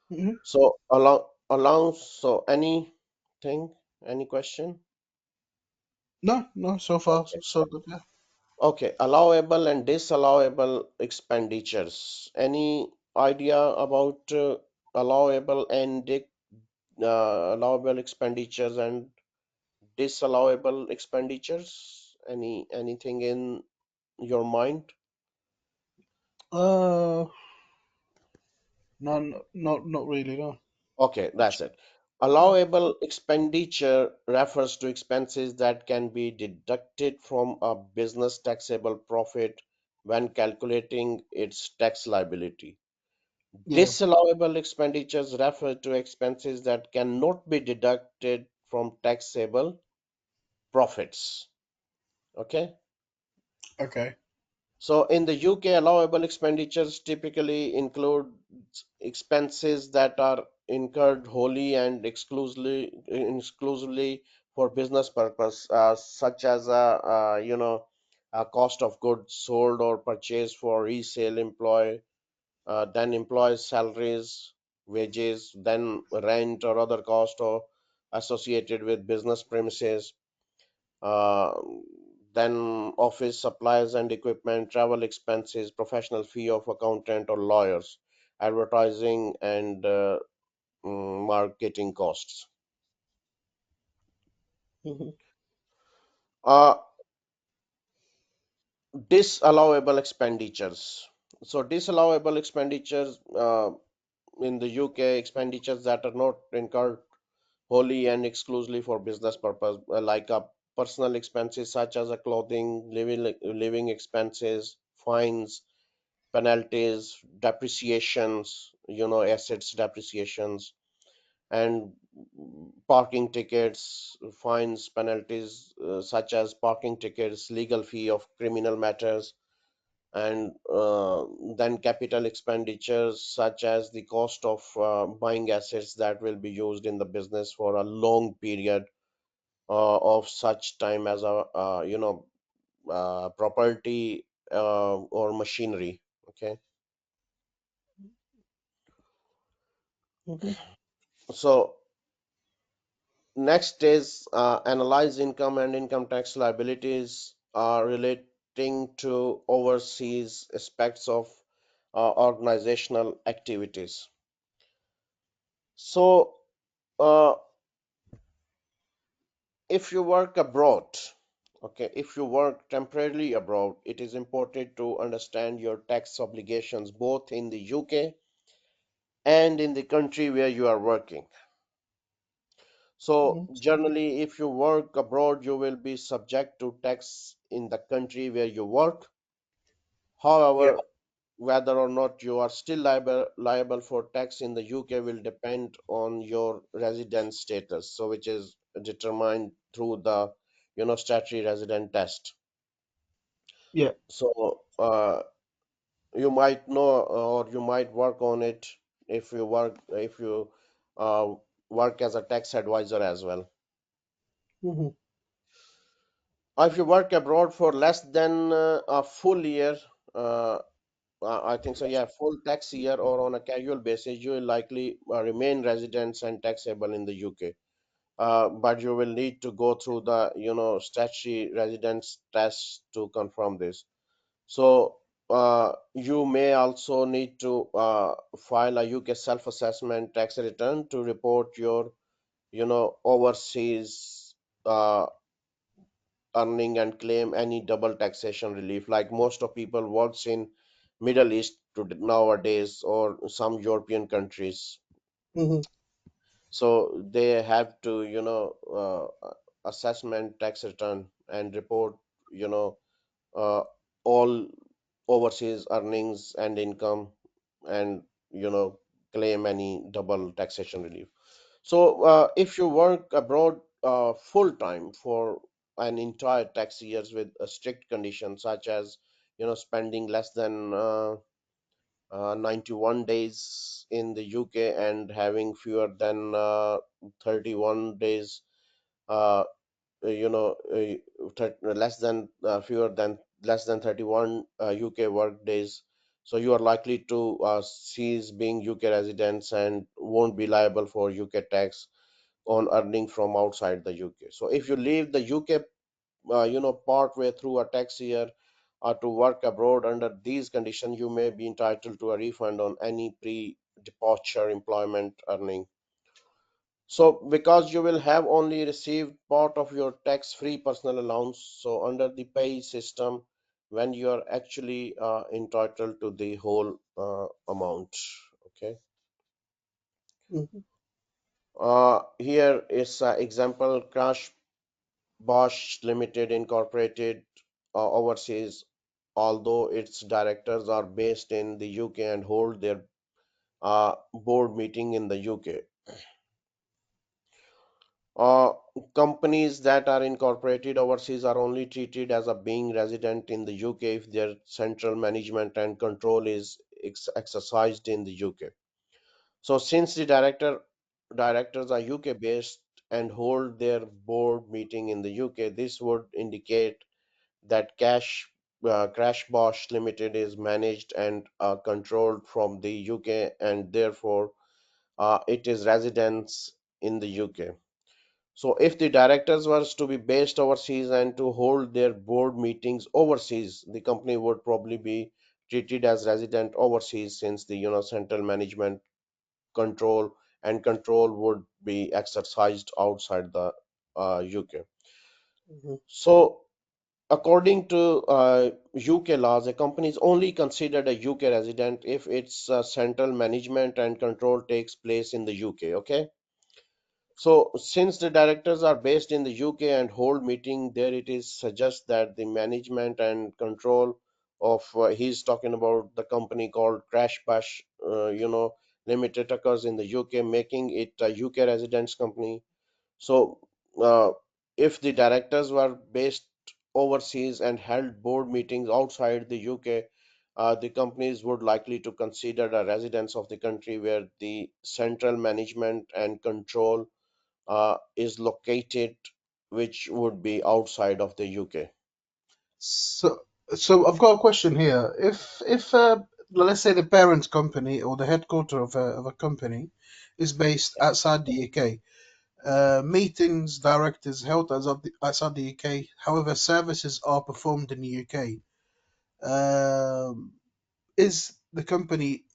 Hmm. So anything, any question? No, no, so far Okay. so good. Yeah. Okay, allowable and disallowable expenditures. Any idea about allowable and allowable expenditures and disallowable expenditures? Anything in your mind? Uh, no, not really. No. Okay, that's it. Allowable expenditure refers to expenses that can be deducted from a business taxable profit when calculating its tax liability. Yeah. Disallowable expenditures refer to expenses that cannot be deducted from taxable profits. Okay. Okay. So in the UK, allowable expenditures typically include expenses that are incurred wholly and exclusively for business purpose, such as a cost of goods sold or purchased for resale, then employees' salaries, wages, then rent or other cost or associated with business premises, uh, then office supplies and equipment, travel expenses, professional fee of accountant or lawyers, advertising and marketing costs. Hmm. Uh, Disallowable expenditures. So disallowable expenditures in the UK, expenditures that are not incurred wholly and exclusively for business purpose, like personal expenses such as clothing, living expenses, fines, penalties, depreciations, assets depreciations, and parking tickets, fines, penalties such as parking tickets, legal fee of criminal matters, and then capital expenditures such as the cost of buying assets that will be used in the business for a long period of such time as a property or machinery. Okay. Hmm. So next is analyze income and income tax liabilities relating to overseas aspects of organizational activities. So uh, if you work abroad, okay, if you work temporarily abroad, it is important to understand your tax obligations both in the UK and in the country where you are working. So Hmm. generally, if you work abroad, you will be subject to tax in the country where you work. Yeah. However, whether or not you are still liable for tax in the UK will depend on your residence status, so which is determined through the statutory resident test. Yeah. So you might know or you might work on it if you uh, work as a tax advisor as well. Hmm. If you work abroad for less than a full year, uh, I think so, yeah, full tax year or on a casual basis, you will likely remain residents and taxable in the UK. But you will need to go through the, statutory residence test to confirm this. So you may also need to file a UK self-assessment tax return to report your, overseas earning and claim any double taxation relief. Like most of people works in Middle East nowadays or some European countries, Hmm. so they have to assessment tax return and report you know uh, all overseas earnings and income, and claim any double taxation relief. So, if you work abroad full time for an entire tax years with a strict condition, such as spending less than 91 days in the UK and having fewer than 31 days less than 31 UK work days, so you are likely to cease being UK residents and won't be liable for UK tax on earning from outside the UK. So if you leave the UK, part way through a tax year or to work abroad under these conditions, you may be entitled to a refund on any pre-departure employment earning. So because you will have only received part of your tax-free personal allowance, so under the pay system, when you are actually entitled to the whole amount. Okay. Mhm. Here is an example. Crash Bosch Limited Incorporated overseas, although its directors are based in the UK and hold their board meeting in the UK. Uh, Companies that are incorporated overseas are only treated as a being resident in the UK if their central management and control is exercised in the UK. So since the directors are UK based and hold their board meeting in the UK, this would indicate that Crash Bosch Limited is managed and controlled from the UK, and therefore it is residents in the UK. So if the directors were to be based overseas and to hold their board meetings overseas, the company would probably be treated as resident overseas, since the central management control would be exercised outside the UK. Mhm. So according to UK laws, a company is only considered a UK resident if its central management and control takes place in the UK. Okay. So, since the directors are based in the UK and hold meeting there, it is suggests that the management and control of he's talking about the company called Crash Bash, Limited occurs in the UK, making it a UK residence company. So, if the directors were based overseas and held board meetings outside the UK, the companies would likely to consider a residence of the country where the central management and control is located, which would be outside of the UK. So, so I've got a question here. If let's say the parent company or the headquarter of a company is based outside the UK, meetings, directors held outside the UK. However, services are performed in the UK. Um, is the company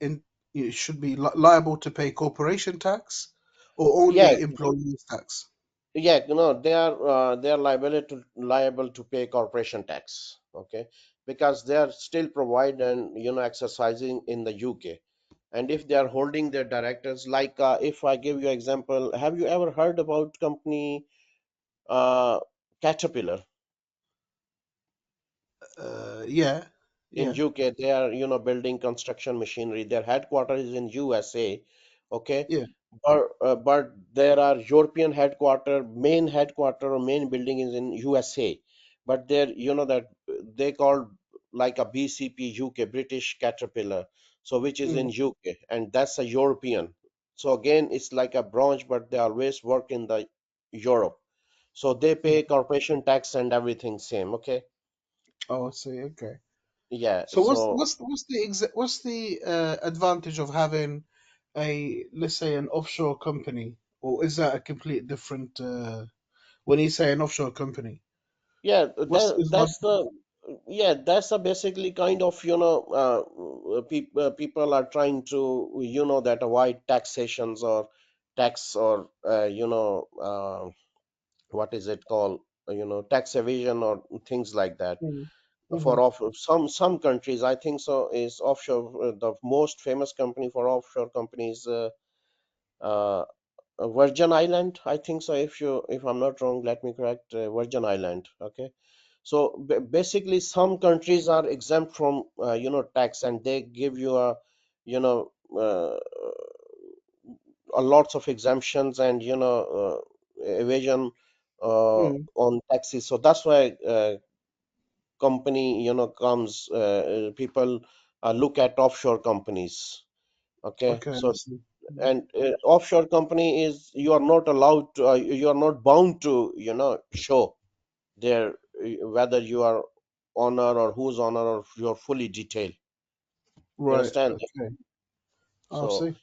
should be liable to pay corporation tax or Yeah, only employees tax? yeah, they are liable to pay corporation tax. Okay, because they are still provide and exercising in the UK. And if they are holding their directors, like if I give you example, have you ever heard about company Caterpillar? Yeah, In yeah, UK, they are building construction machinery. Their headquarters is in USA, okay, yeah. but there are European main headquarter or main building is in USA, but they're that they call like a BCP UK, British Caterpillar, so which is in Mm, UK, and that's a European. So again, it's like a branch, but they always work in the Europe, so they pay mm. corporation tax and everything same. Okay, Oh, I see. Okay. yeah, So so. what's the advantage of having a, let's say, an offshore company, or is that a complete different? When you say an offshore company, Yeah, what's the advantage? that's a basically kind of people are trying to that avoid taxations or tax or what is it called tax evasion or things like that. Mm, For mhm, some countries, I think so is offshore. The most famous company for offshore companies, uh, Virgin Island, I think so. If I'm not wrong, let me correct. Virgin Island. Okay. So basically, some countries are exempt from tax, and they give you you know a lots of exemptions and evasion mm. on taxes. So that's why company comes people look at offshore companies. Okay, Okay, I so see. and offshore company is you are not allowed to, you are not bound to show their whether you are owner or whose owner or you're fully detailed. You Right. understand? Okay. I So see.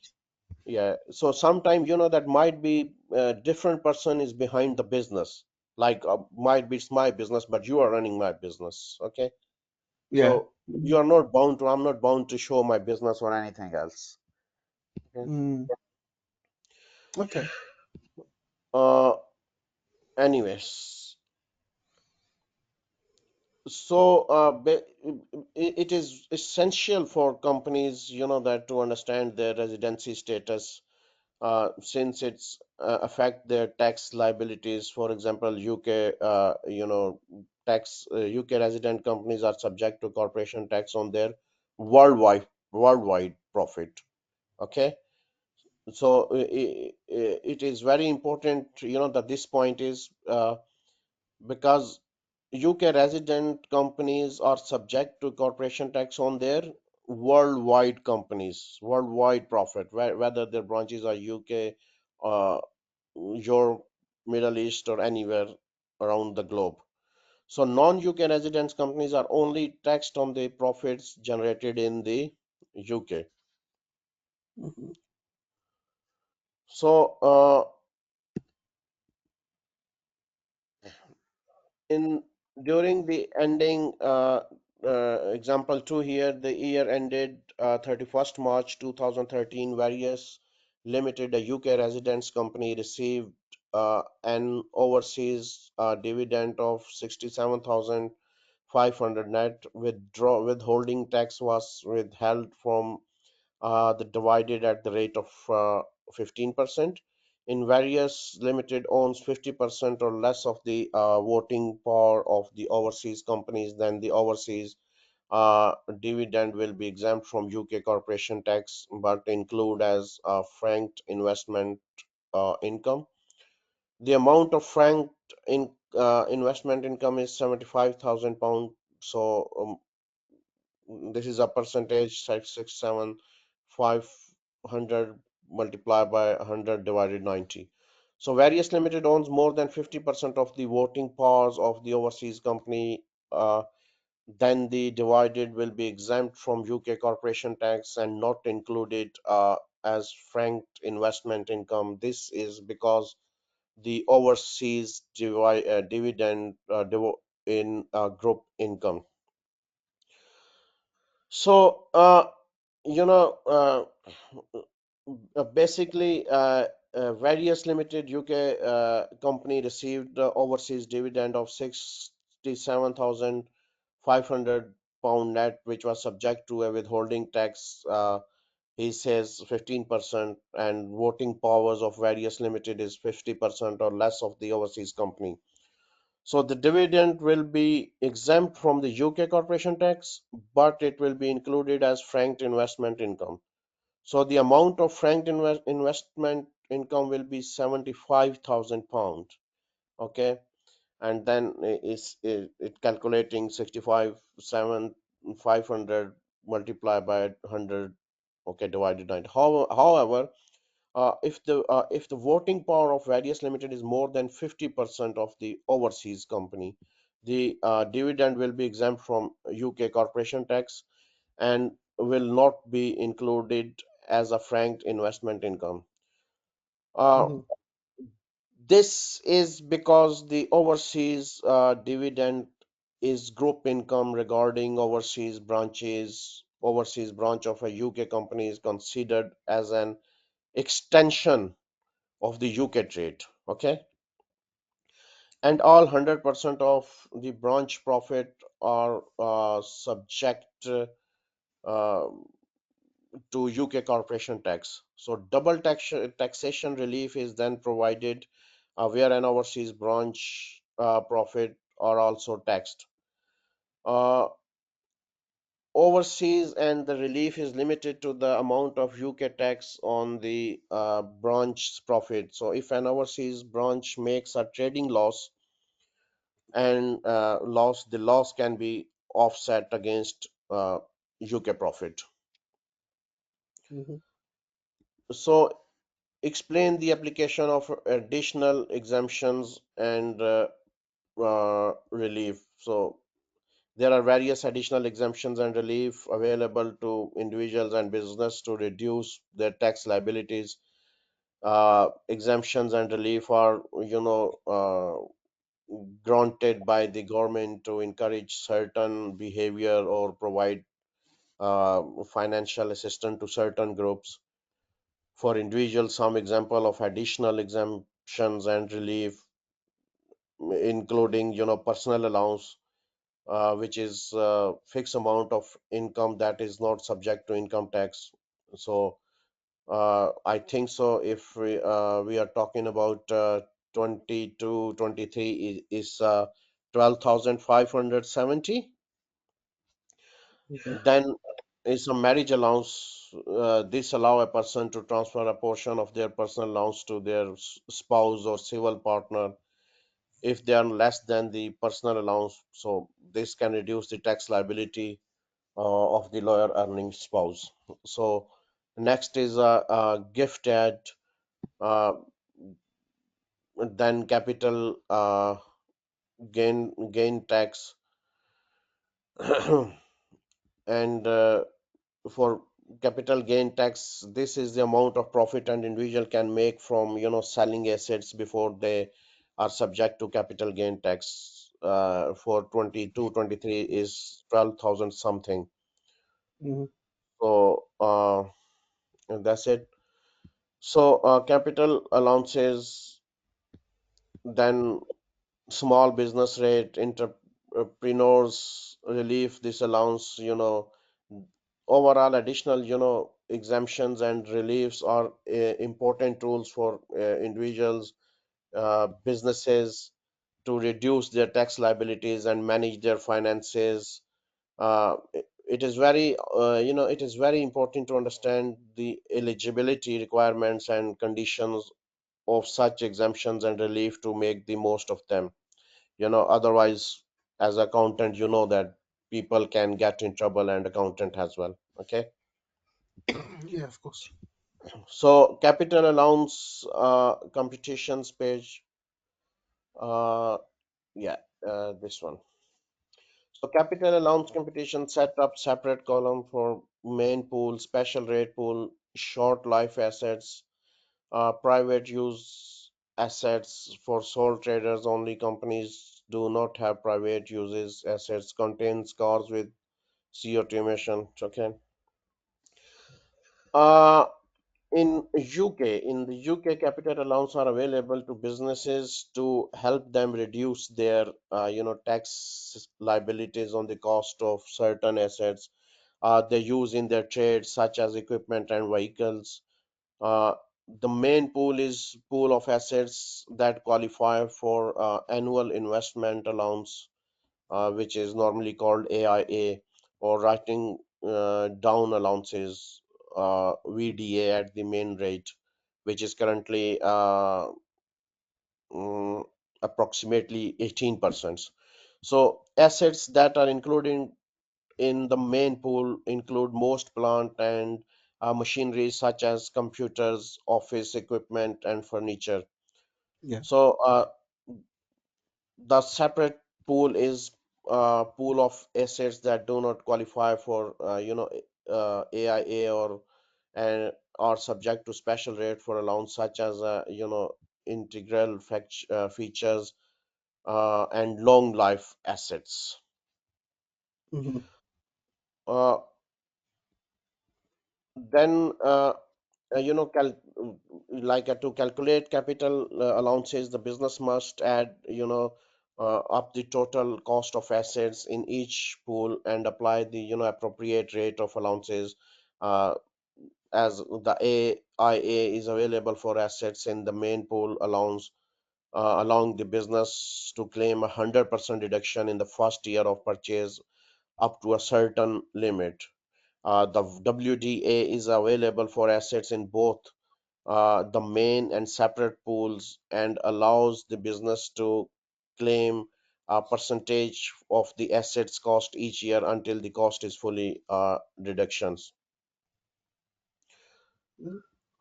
yeah, so sometimes that might be a different person is behind the business. Like might be it's my business, but you are running my business. Okay, Yeah. so you are not bound to. I'm not bound to show my business or anything else. Okay. Mm. Okay. Uh, anyways, so it is essential for companies, that to understand their residency status since it's affect their tax liabilities. For example, UK, UK resident companies are subject to corporation tax on their worldwide profit. Okay, so it is very important, that this point is because UK resident companies are subject to corporation tax on their worldwide profit, whether their branches are UK, uh, Europe, Middle East, or anywhere around the globe. So non-UK residents companies are only taxed on the profits generated in the UK. Mhm. So in during the ending example 2 here, the year ended 31st March 2013, various limited a UK residents company received an overseas dividend of 67,500 net. Withholding tax was withheld from the divided at the rate of 15%. In various limited owns 50% or less of the voting power of the overseas companies, then the overseas dividend will be exempt from UK corporation tax but include as franked investment income. The amount of franked investment income is £75,000. So this is a percentage 6,7,500 multiplied by 100 divided 90. So various limited owns more than 50% of the voting powers of the overseas company. Then the divided will be exempt from UK corporation tax and not included as franked investment income. This is because the overseas dividend in group income. So, you know, basically, various limited UK company received overseas dividend of 67,500 pound net, which was subject to a withholding tax. He says 15%, and voting powers of various limited is 50% or less of the overseas company. So the dividend will be exempt from the UK corporation tax, but it will be included as franked investment income. So the amount of franked investment income will be £75,000. Okay, and then it calculating 65,7,500 multiplied by 100. Okay, divided 9. However, if the voting power of various limited is more than 50% of the overseas company, the dividend will be exempt from UK corporation tax and will not be included as a franked investment income. Uh, Mhm. this is because the overseas dividend is group income regarding overseas branch of a UK company is considered as an extension of the UK trade. Okay, and all 100% of the branch profit are subject uh, to UK corporation tax. So double taxation relief is then provided where an overseas branch profit are also taxed. Uh, Overseas, and the relief is limited to the amount of UK tax on the branch's profit. So if an overseas branch makes a trading loss and the loss can be offset against UK profit. Mhm. So explain the application of additional exemptions and relief. So there are various additional exemptions and relief available to individuals and business to reduce their tax liabilities. Exemptions and relief are, granted by the government to encourage certain behavior or provide financial assistance to certain groups. For individuals, some example of additional exemptions and relief, including, personal allowance, which is fixed amount of income that is not subject to income tax. So I think so. If we are talking about 22, 23 is 12,570. Okay. Then is a marriage allowance. This allow a person to transfer a portion of their personal allowance to their spouse or civil partner if they are less than the personal allowance. So this can reduce the tax liability of the lawyer earning spouse. So next is a gift add, uh, then capital gain tax, and for capital gain tax, this is the amount of profit an individual can make from selling assets before they are subject to capital gain tax. For 22, 23 is 12,000 something. Hmm. So and that's it. So capital allowances, then small business rate, entrepreneurs relief, this allowance, overall additional, exemptions and reliefs are important tools for individuals, businesses to reduce their tax liabilities and manage their finances. It is very, it is very important to understand the eligibility requirements and conditions of such exemptions and relief to make the most of them. Otherwise, as accountant, that people can get in trouble, and accountant as well. Okay. Yeah, of course. So capital allowance computations page, uh yeah, this one. So capital allowance computation set up separate column for main pool, special rate pool, short life assets, private use assets for sole traders only. Companies do not have private uses assets, contains cars with CO2 emission. Okay. Uh, in the UK, capital allowance are available to businesses to help them reduce their, tax liabilities on the cost of certain assets they use in their trades, such as equipment and vehicles. Uh, the main pool is pool of assets that qualify for annual investment allowance, which is normally called AIA, or writing down allowances, VDA, at the main rate, which is currently mm, approximately 18%. So assets that are included in the main pool include most plant and machinery, such as computers, office equipment, and furniture. Yeah. So the separate pool is pool of assets that do not qualify for AIA, or and are subject to special rate for allowance, such as integral features and long life assets. Hmm. Uh, then to calculate capital allowances, the business must add, up the total cost of assets in each pool and apply the appropriate rate of allowances, uh, as the AIA is available for assets in the main pool allowance, allowing the business to claim 100% deduction in the first year of purchase up to a certain limit. The WDA is available for assets in both the main and separate pools and allows the business to claim a percentage of the assets cost each year until the cost is fully deductions.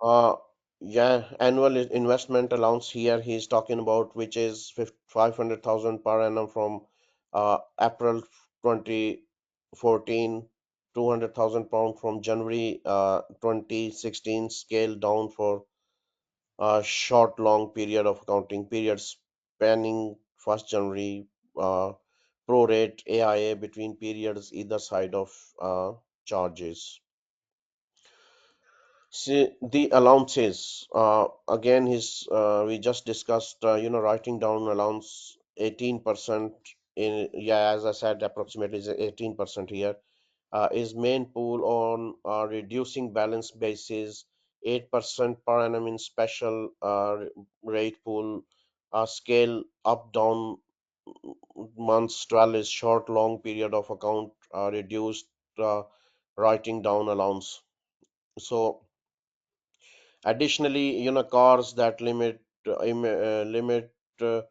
Uh, yeah, annual investment allowance here he's talking about, which is 500,000 per annum from April 2014, 200,000 pound from January 2016, scaled down for a short, long period of accounting periods spanning 1st January, prorate AIA between periods either side of charges. See, the allowances, again, we just discussed, writing down allowance 18% in, yeah, as I said, approximately is 18% here, is main pool on reducing balance basis, 8% per annum in special rate pool, scale up, down months, 12 is short, long period of account, reduced writing down allowance. So, additionally, cars that uh,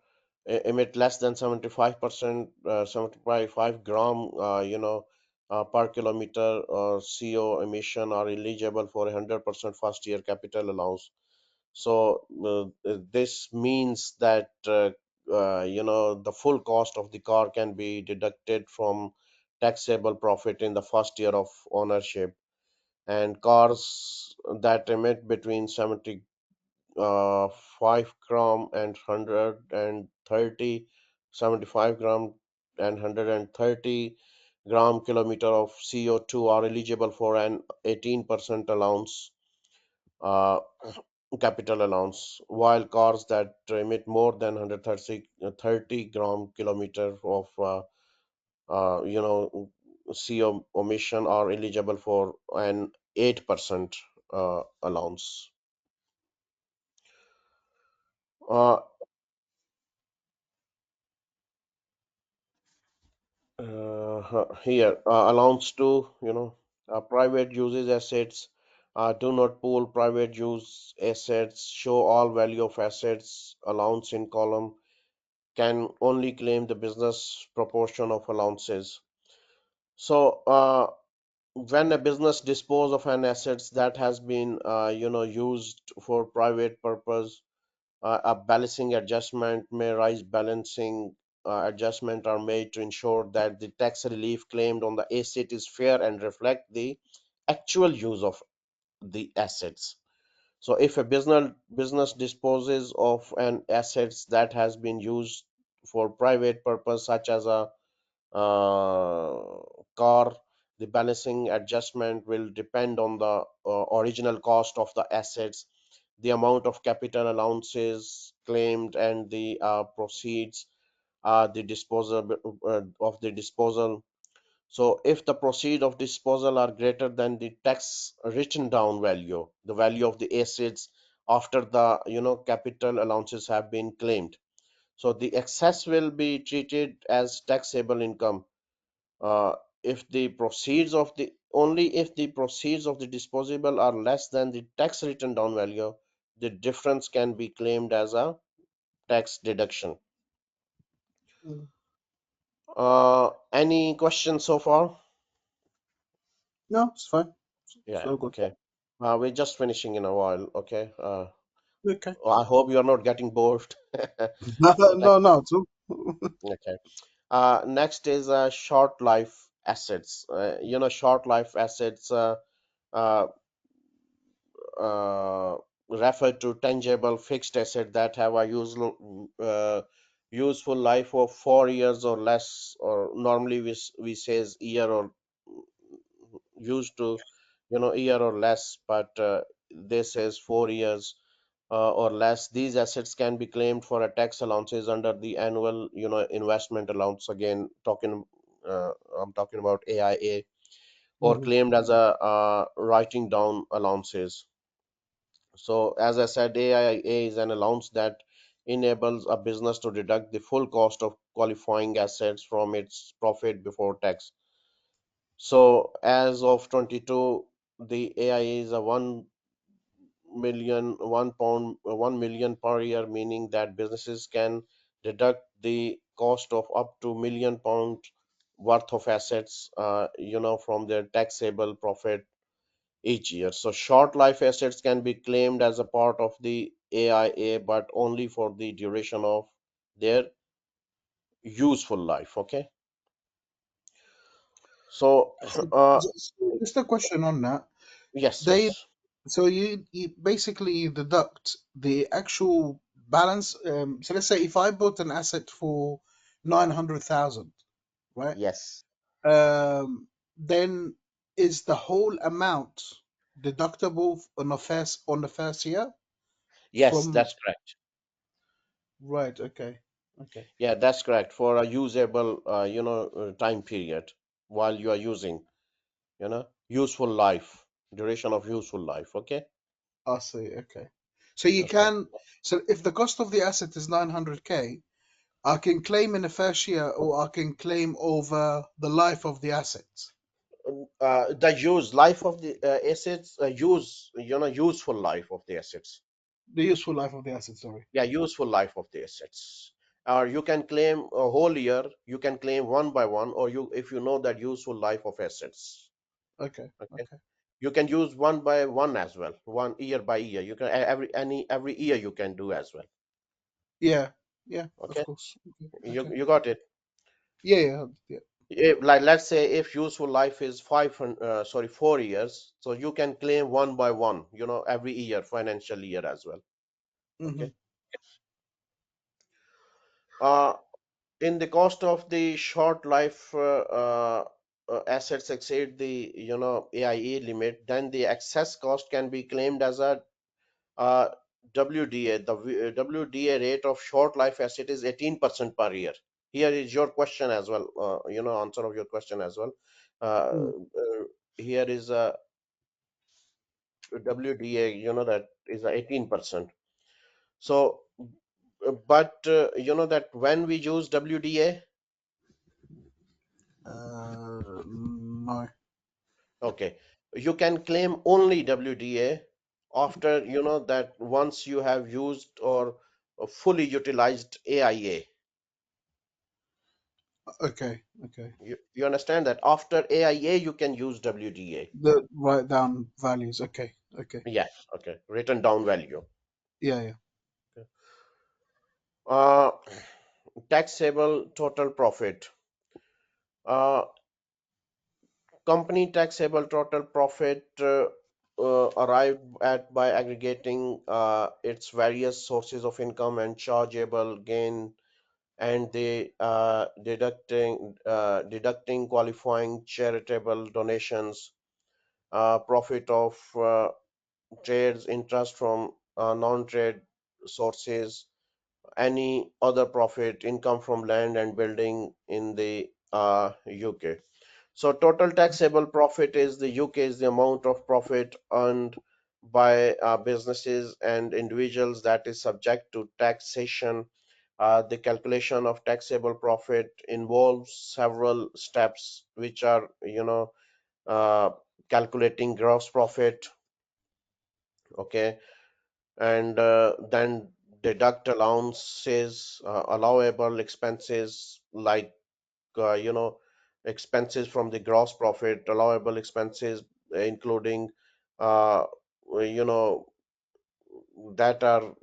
emit less than 75%, 75 gram, per kilometer CO emission are eligible for 100% first year capital allowance. So this means that the full cost of the car can be deducted from taxable profit in the first year of ownership, and cars that emit between 70 uh, 5 gram and 130, 75 gram and 130 gram kilometer of CO2 are eligible for an 18% allowance, uh, capital allowance, while cars that emit more than 130 gram kilometer of CO emission are eligible for an 8% allowance. Uh, Here allowance to private uses assets, do not pool private use assets, show all value of assets, allowance in column, can only claim the business proportion of allowances. So when a business dispose of an assets that has been used for private purpose, a balancing adjustment may rise. Balancing adjustment are made to ensure that the tax relief claimed on the asset is fair and reflect the actual use of the assets. So if a business disposes of an assets that has been used for private purpose, such as a car, the balancing adjustment will depend on the original cost of the assets, the amount of capital allowances claimed, and the proceeds, the disposal of the disposal. So, if the proceeds of disposal are greater than the tax written down value, the value of the assets after the capital allowances have been claimed, so the excess will be treated as taxable income. uh, if the proceeds of the only if the proceeds of the disposable are less than the tax written down value, the difference can be claimed as a tax deduction. Mm. Any questions so far? No, it's fine. It's Yeah, all good. okay. We're just finishing in a while, okay. Okay. I hope you are not getting bored. No, Like, no, no, too. okay. Next is short life assets. Short life assets uh, uh, refer to tangible fixed asset that have a useful life of 4 years or less, or normally we says year, or used to year or less, but this says 4 years or less. These assets can be claimed for a tax allowances under the annual investment allowance. Again, I'm talking about AIA, or Mhm. claimed as a writing down allowances. So, as I said, AIA is an allowance that enables a business to deduct the full cost of qualifying assets from its profit before tax. So, as of 22, the AIA is a 1 million per year, meaning that businesses can deduct the cost of up to £1 million worth of assets, from their taxable profit each year. So short life assets can be claimed as a part of the AIA, but only for the duration of their useful life. Okay. So So, uh, just a question on that. yes, They yes, so you basically deduct the actual balance. So let's say if I bought an asset for 900,000, right? yes, Then is the whole amount deductible on the first year yes, from that's correct. right? Okay, okay, Yeah, that's correct. For a usable, time period while you are using, useful life, duration of useful life. Okay. I see. Okay, so you Okay. can so if the cost of the asset is 900K, I can claim in the first year, or I can claim over the life of the assets, The use life of the assets, useful life of the assets. the useful life of the asset. Sorry. Yeah, useful life of the assets. Or you can claim a whole year. You can claim one by one, or you if you know that useful life of assets. Okay, Okay. okay. You can use one by one as well, one year by year. You can every year you can do as well. Yeah, yeah, of Okay, course. Okay, okay. you got it. Yeah, yeah, yeah. Like let's say if useful life is 4 years, so you can claim one by one, every year, financial year as well. Hmm. Okay. Uh, in the cost of the short life assets exceed the AIE limit, then the excess cost can be claimed as a uh, WDA. The WDA rate of short life asset is 18% per year. Here is your question as well. Answer of your question as well. Mm. Here is a WDA. That is a 18%. So, but that when we use WDA, No. okay, you can claim only WDA after that once you have used or fully utilized AIA. Okay, okay. You understand that after AIA you can use WDA. The write down values. Okay, okay. Yes, okay, written down value. Yeah, yeah. Uh, taxable total profit. Uh, company taxable total profit arrived at by aggregating its various sources of income and chargeable gain, and they deducting qualifying charitable donations, profit of trades, interest from non-trade sources, any other profit, income from land and building in the UK. So total taxable profit is the UK is the amount of profit earned by businesses and individuals that is subject to taxation. The calculation of taxable profit involves several steps, which are uh, calculating gross profit, okay, and then deduct allowances, allowable expenses like expenses from the gross profit, allowable expenses including uh, you know that are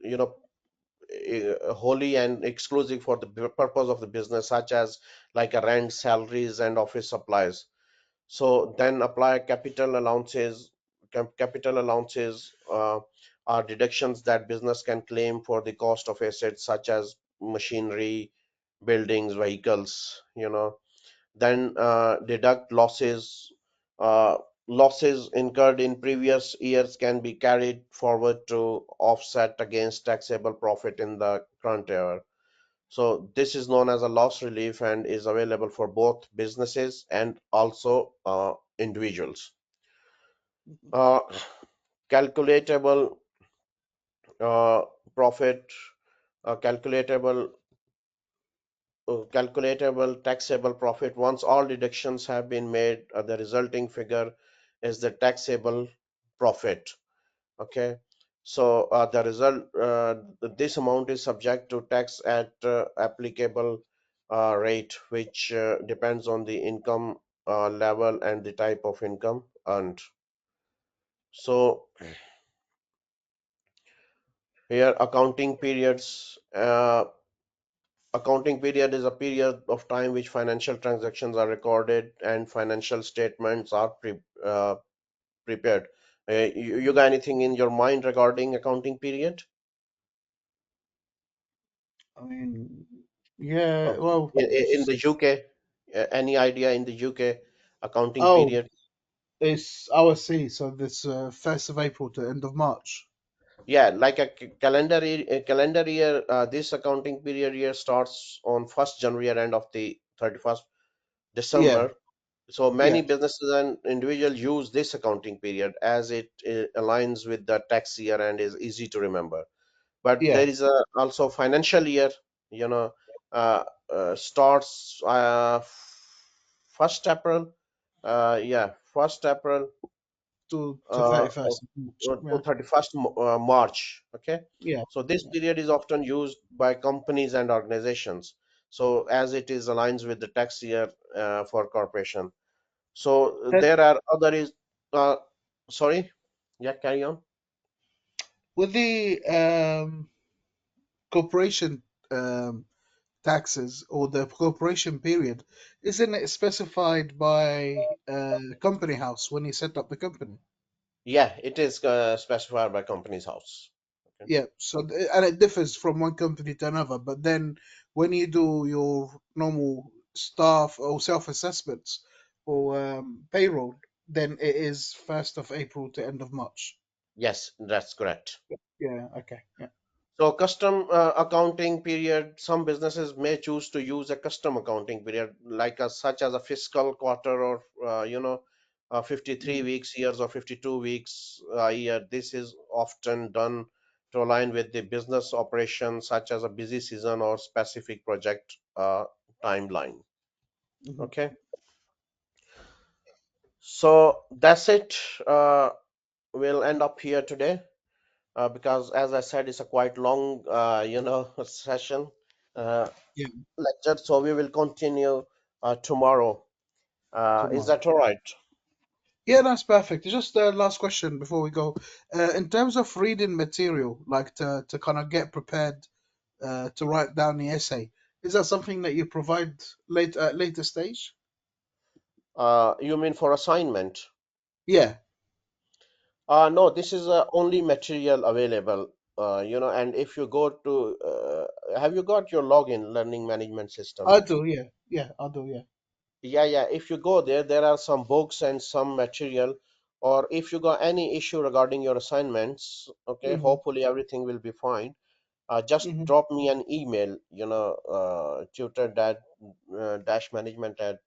you know wholly and exclusive for the purpose of the business, such as like a rent, salaries, and office supplies. So then apply capital allowances. Capital allowances are deductions that business can claim for the cost of assets such as machinery, buildings, vehicles. Then deduct losses. Losses incurred in previous years can be carried forward to offset against taxable profit in the current year. So this is known as a loss relief and is available for both businesses and also individuals. Uh, calculatable uh, profit, calculatable calculatable taxable profit. Once all deductions have been made, the resulting figure is the taxable profit. Okay, so the result this amount is subject to tax at applicable rate, which depends on the income level and the type of income earned. So here accounting periods. Accounting period is a period of time which financial transactions are recorded and financial statements are prepared. You got anything in your mind regarding accounting period? I mean, yeah. Okay. Well, In the UK, any idea in the UK accounting oh, period? it's our C. So this 1st of April to end of March. Yeah, like a calendar year. This accounting period year starts on 1st January and end of the 31st Yeah, December. So yeah, many businesses and individuals use this accounting period as it aligns with the tax year and is easy to remember. But yeah. there is a also financial year, you know, uh, starts 1st April. Yeah, 1st April To uh, 31st of March. to Yeah, 31st March. Okay, yeah. so this Yeah. period is often used by companies and organizations. So as it is aligns with the tax year for corporation. So And there are other is uh, sorry, yeah, carry on. with the corporation um, taxes or the corporation period, isn't it specified by company house when you set up the company? Yeah, it is specified by company's house. Okay. Yeah, so and it differs from one company to another. But then when you do your normal staff or self-assessments or payroll, then it is 1st of April to end of March. Yes, that's correct. Yeah, okay, yeah. So custom accounting period, some businesses may choose to use a custom accounting period, like such as a fiscal quarter or 53 Mhm, weeks years or 52 weeks a year. This is often done to align with the business operation, such as a busy season or specific project timeline. mhm. Okay, so that's it. We'll end up here today. Because as I said, it's a quite long, session, uh, Yeah, lecture. So we will continue tomorrow. Is tomorrow. that all right? Yeah, that's perfect. Just the last question before we go. In terms of reading material, like to kind of get prepared to write down the essay, is that something that you provide at later stage? You mean for assignment? Yeah, No, this is only material available. And if you go to, have you got your login learning management system? I do. Yeah, yeah, I do. Yeah. Yeah, yeah. If you go there, there are some books and some material. Or if you got any issue regarding your assignments, okay, Mhm. hopefully everything will be fine. Just Mhm. drop me an email, tutor dash management at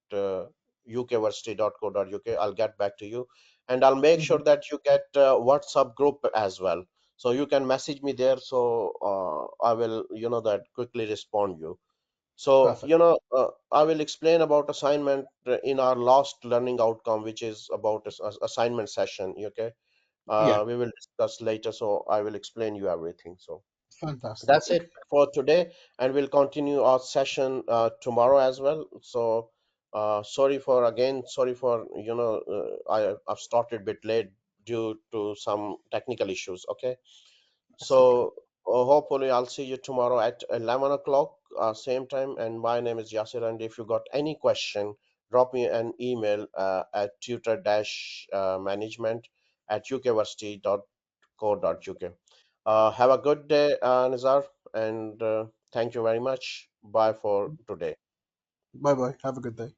ukversity.co.uk. I'll get back to you, and I'll make sure Mhm. that you get WhatsApp group as well. So you can message me there. So I will, that quickly respond you. So, Perfect. I will explain about assignment in our last learning outcome, which is about assignment session. Okay. Yeah. We will discuss later. So I will explain you everything. So. Fantastic. That's it for today, and we'll continue our session tomorrow as well. So, sorry for I've started a bit late due to some technical issues. Okay, That's okay. so hopefully I'll see you tomorrow at 11 o'clock, same time. And my name is Yasir, and if you got any question, drop me an email at tutor-management at ukversity.co.uk. Have a good day, Nizar, and thank you very much. Bye for today. Bye bye. Have a good day.